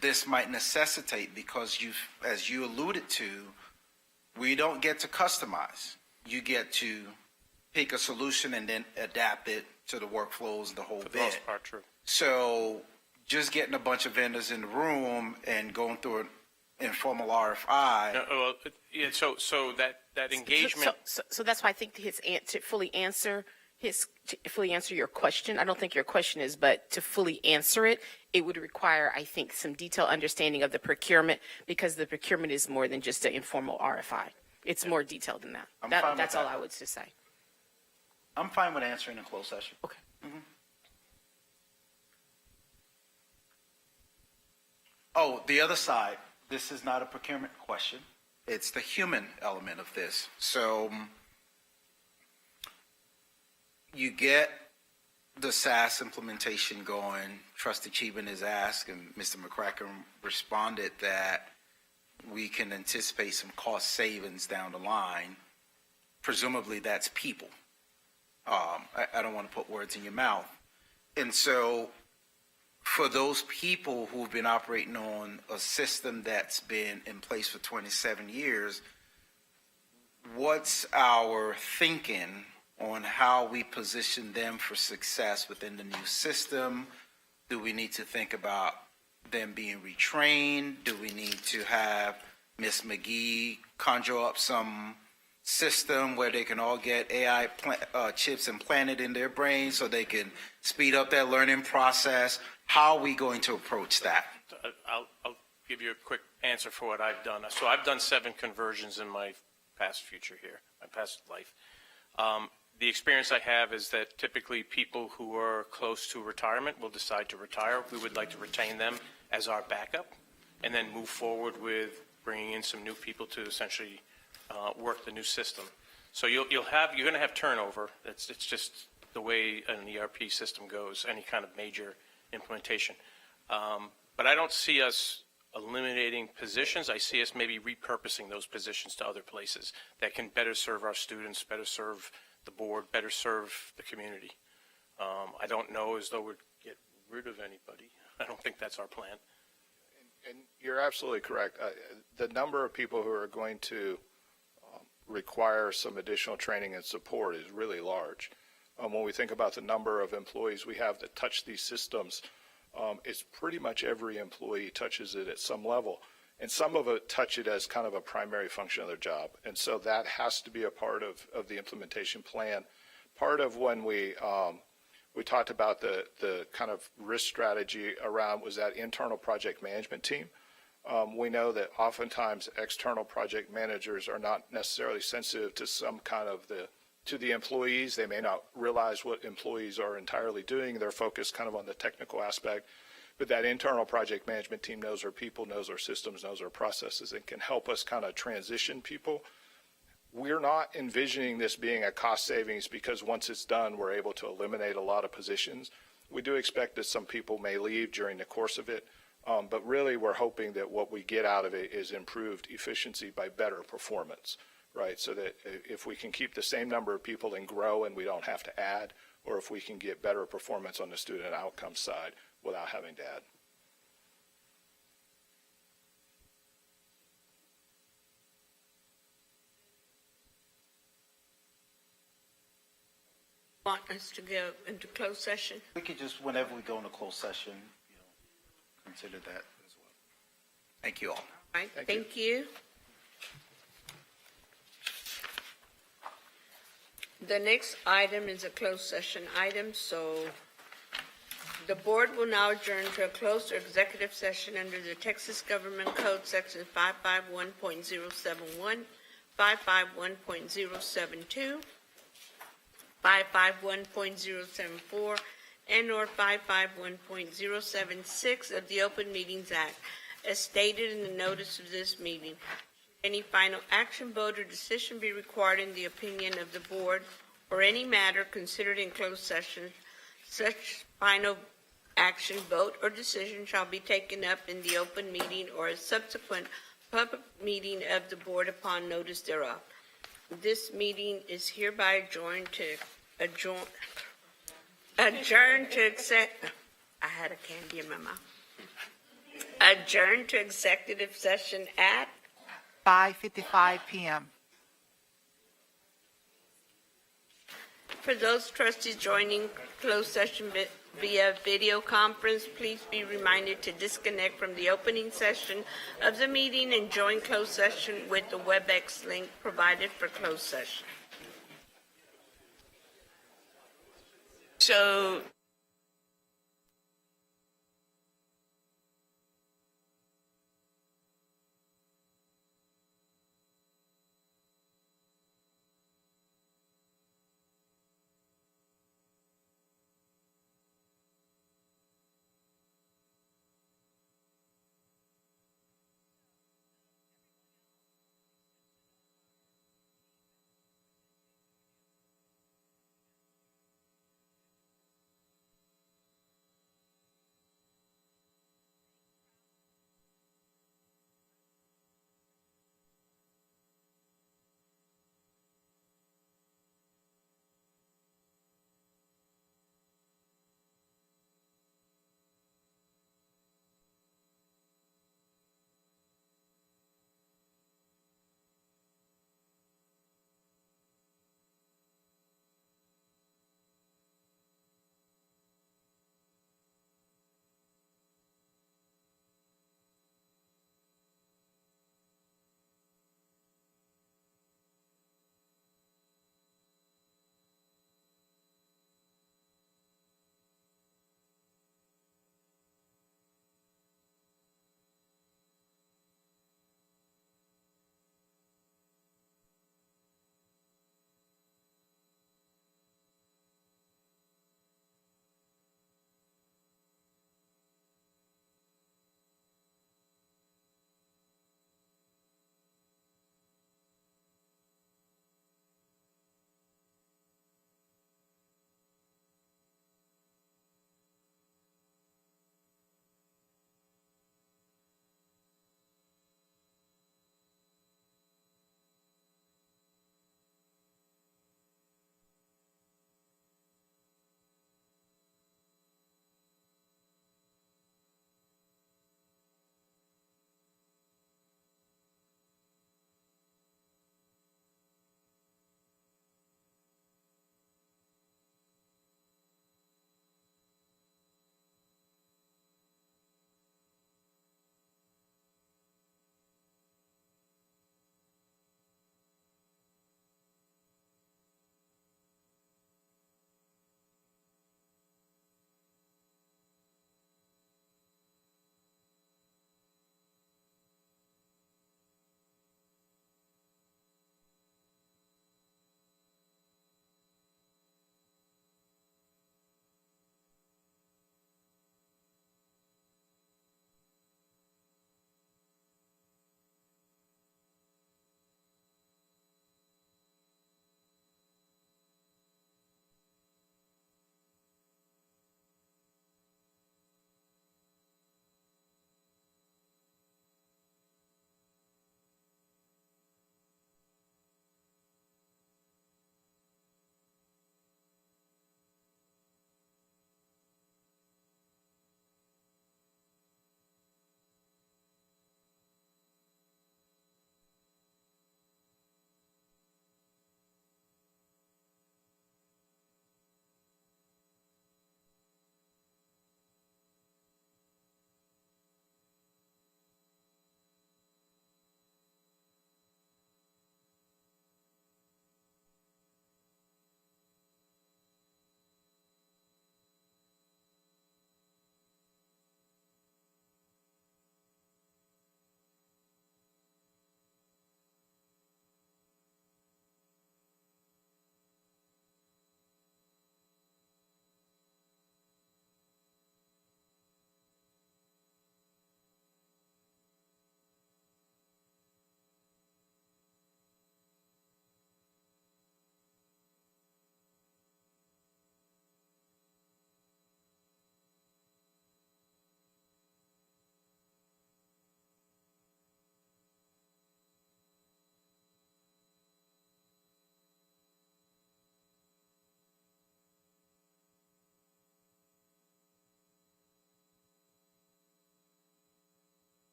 this might necessitate? Because as you alluded to, we don't get to customize. You get to pick a solution and then adapt it to the workflows and the whole For the bit. most part, true. So just getting a bunch of vendors in the room and going through an informal RFI. So that engagement. So that's why I think to fully answer your question. I don't think your question is, but to fully answer it, it would require, I think, some detailed understanding of the procurement, because the procurement is more than just an informal RFI. It's more detailed than that. I'm fine with That's all that. I would just say. I'm fine with answering in closed session. Okay. Mhm. Oh, the other side, this is not a procurement question. It's the human element of this. So you get the SaaS implementation going. Trustee Cheban has asked, and Mr. McCracken responded that we can anticipate some cost savings down the line. Presumably that's people. I don't want to put words in your mouth. And so for those people who've been operating on a system that's been in place for 27 years, what's our thinking on how we position them for success within the new system? Do we need to think about them being retrained? Do we need to have Ms. McGee conjure up some system where they can all get AI chips implanted in their brains so they can speed up their learning process? How are we going to approach that? I'll give you a quick answer for what I've done. So I've done 7 conversions in my past life. The experience I have is that typically people who are close to retirement will decide to retire. We would like to retain them as our backup and then move forward with bringing in some new people to essentially work the new system. So you're going to have turnover. It's just the way an ERP system goes, any kind of major implementation. But I don't see us eliminating positions. I see us maybe repurposing those positions to other places that can better serve our students, better serve the board, better serve the community. I don't know as though we'd get rid of anybody. I don't think that's our plan. And you're absolutely correct. The number of people who are going to require some additional training and support is really large. When we think about the number of employees we have that touch these systems, it's pretty much every employee touches it at some level. And some of it touch it as kind of a primary function of their job. And so that has to be a part of the implementation plan. Part of when we talked about the kind of risk strategy around was that internal project management team. We know that oftentimes external project managers are not necessarily sensitive to some kind of to the employees. They may not realize what employees are entirely doing. They're focused kind of on the technical aspect. But that internal project management team knows our people, knows our systems, knows our processes, and can help us kind of transition people. We're not envisioning this being a cost savings because once it's done, we're able to eliminate a lot of positions. We do expect that some people may leave during the course of it. But really, we're hoping that what we get out of it is improved efficiency by better performance, right? So that if we can keep the same number of people and grow and we don't have to add, or if we can get better performance on the student outcome side without having to add. Want us to go into closed session? We could just, whenever we go into closed session, consider that as well. Thank you all. All right, thank you. The next item is a closed session item, so the board will now adjourn to a closed executive session under the Texas Government Code Section 551.071, 551.072, 551.074, and/or 551.076 of the Open Meetings Act, as stated in the notice of this meeting. Any final action, vote, or decision be required in the opinion of the board or any matter considered in closed session, such final action, vote, or decision shall be taken up in the open meeting or a subsequent public meeting of the board upon notice thereof. This meeting is hereby adjourned to accept. I had a candy in my mouth. Adjourn to executive session at 5:55 p.m. For those trustees joining closed session via video conference, please be reminded to disconnect from the opening session of the meeting and join closed session with the WebEx link provided for closed session. So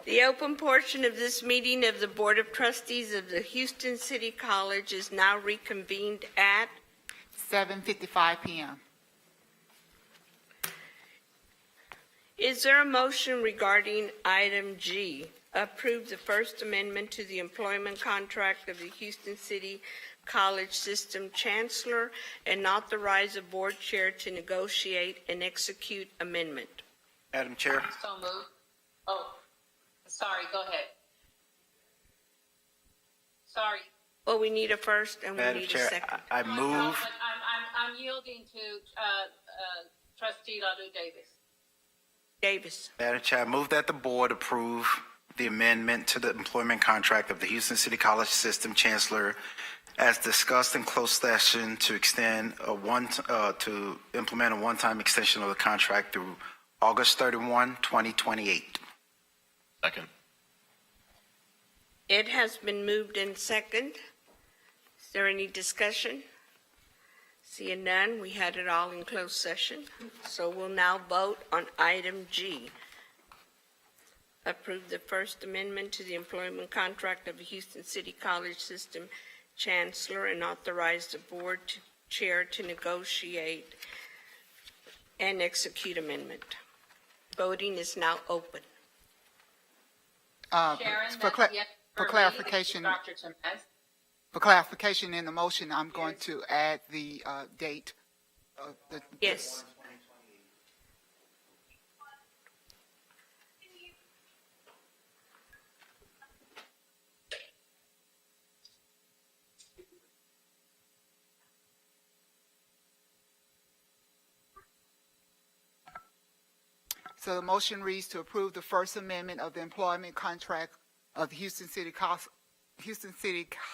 The open portion of this meeting of the Board of Trustees of the Houston City College is now reconvened at 7:55 p.m. Is there a motion regarding item G? Approve the First Amendment to the employment contract of the Houston City College System Chancellor and authorize the board chair to negotiate and execute amendment. Madam Chair. So moved. Oh, sorry, go ahead. Sorry. Well, we need a first and we Madam need a Chair, second. I move. I'm yielding to Trustee Lalu Davis. Madam Chair, I move that the board approve the amendment to the employment contract of the Houston City College System Chancellor as discussed in closed session to implement a one-time extension of the contract through August 31, 2028. Second. It has been moved in second. Is there any discussion? Seeing none, we had it all in closed session. So we'll now vote on item G. Approve the First Amendment to the employment contract of the Houston City College System Chancellor and authorize the board chair to negotiate and execute amendment. Voting is now open. Sharon, For that's yes for me. clarification, Dr. Temez. for clarification in the motion, I'm going to add the date. Yes. So the motion reads to approve the First Amendment of the employment contract of the Houston City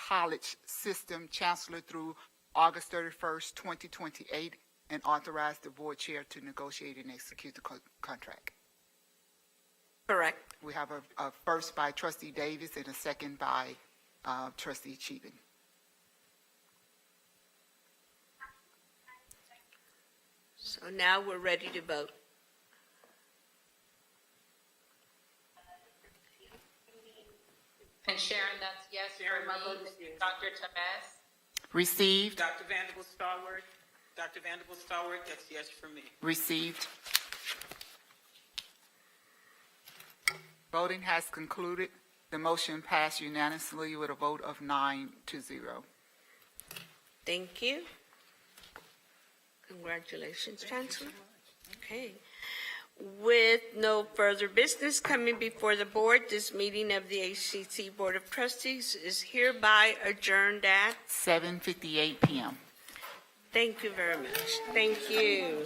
College System Chancellor through August 31st, 2028, and authorize the board chair to negotiate and execute the contract. Correct. We have a first by Trustee Davis and a second by Trustee Cheatham. So now we're ready to vote. And Sharon, that's yes for me. Dr. Temez. Received. Dr. Vanderbilt Stallworth. Dr. Vanderbilt Stallworth, that's yes for me. Received. Voting has concluded. The motion passed unanimously with a vote of 9-0. Thank you. Congratulations, Chancellor. Okay. With no further business coming before the board, this meeting of the HCC Board of Trustees is hereby adjourned at 7:58 p.m. Thank you very much. Thank you.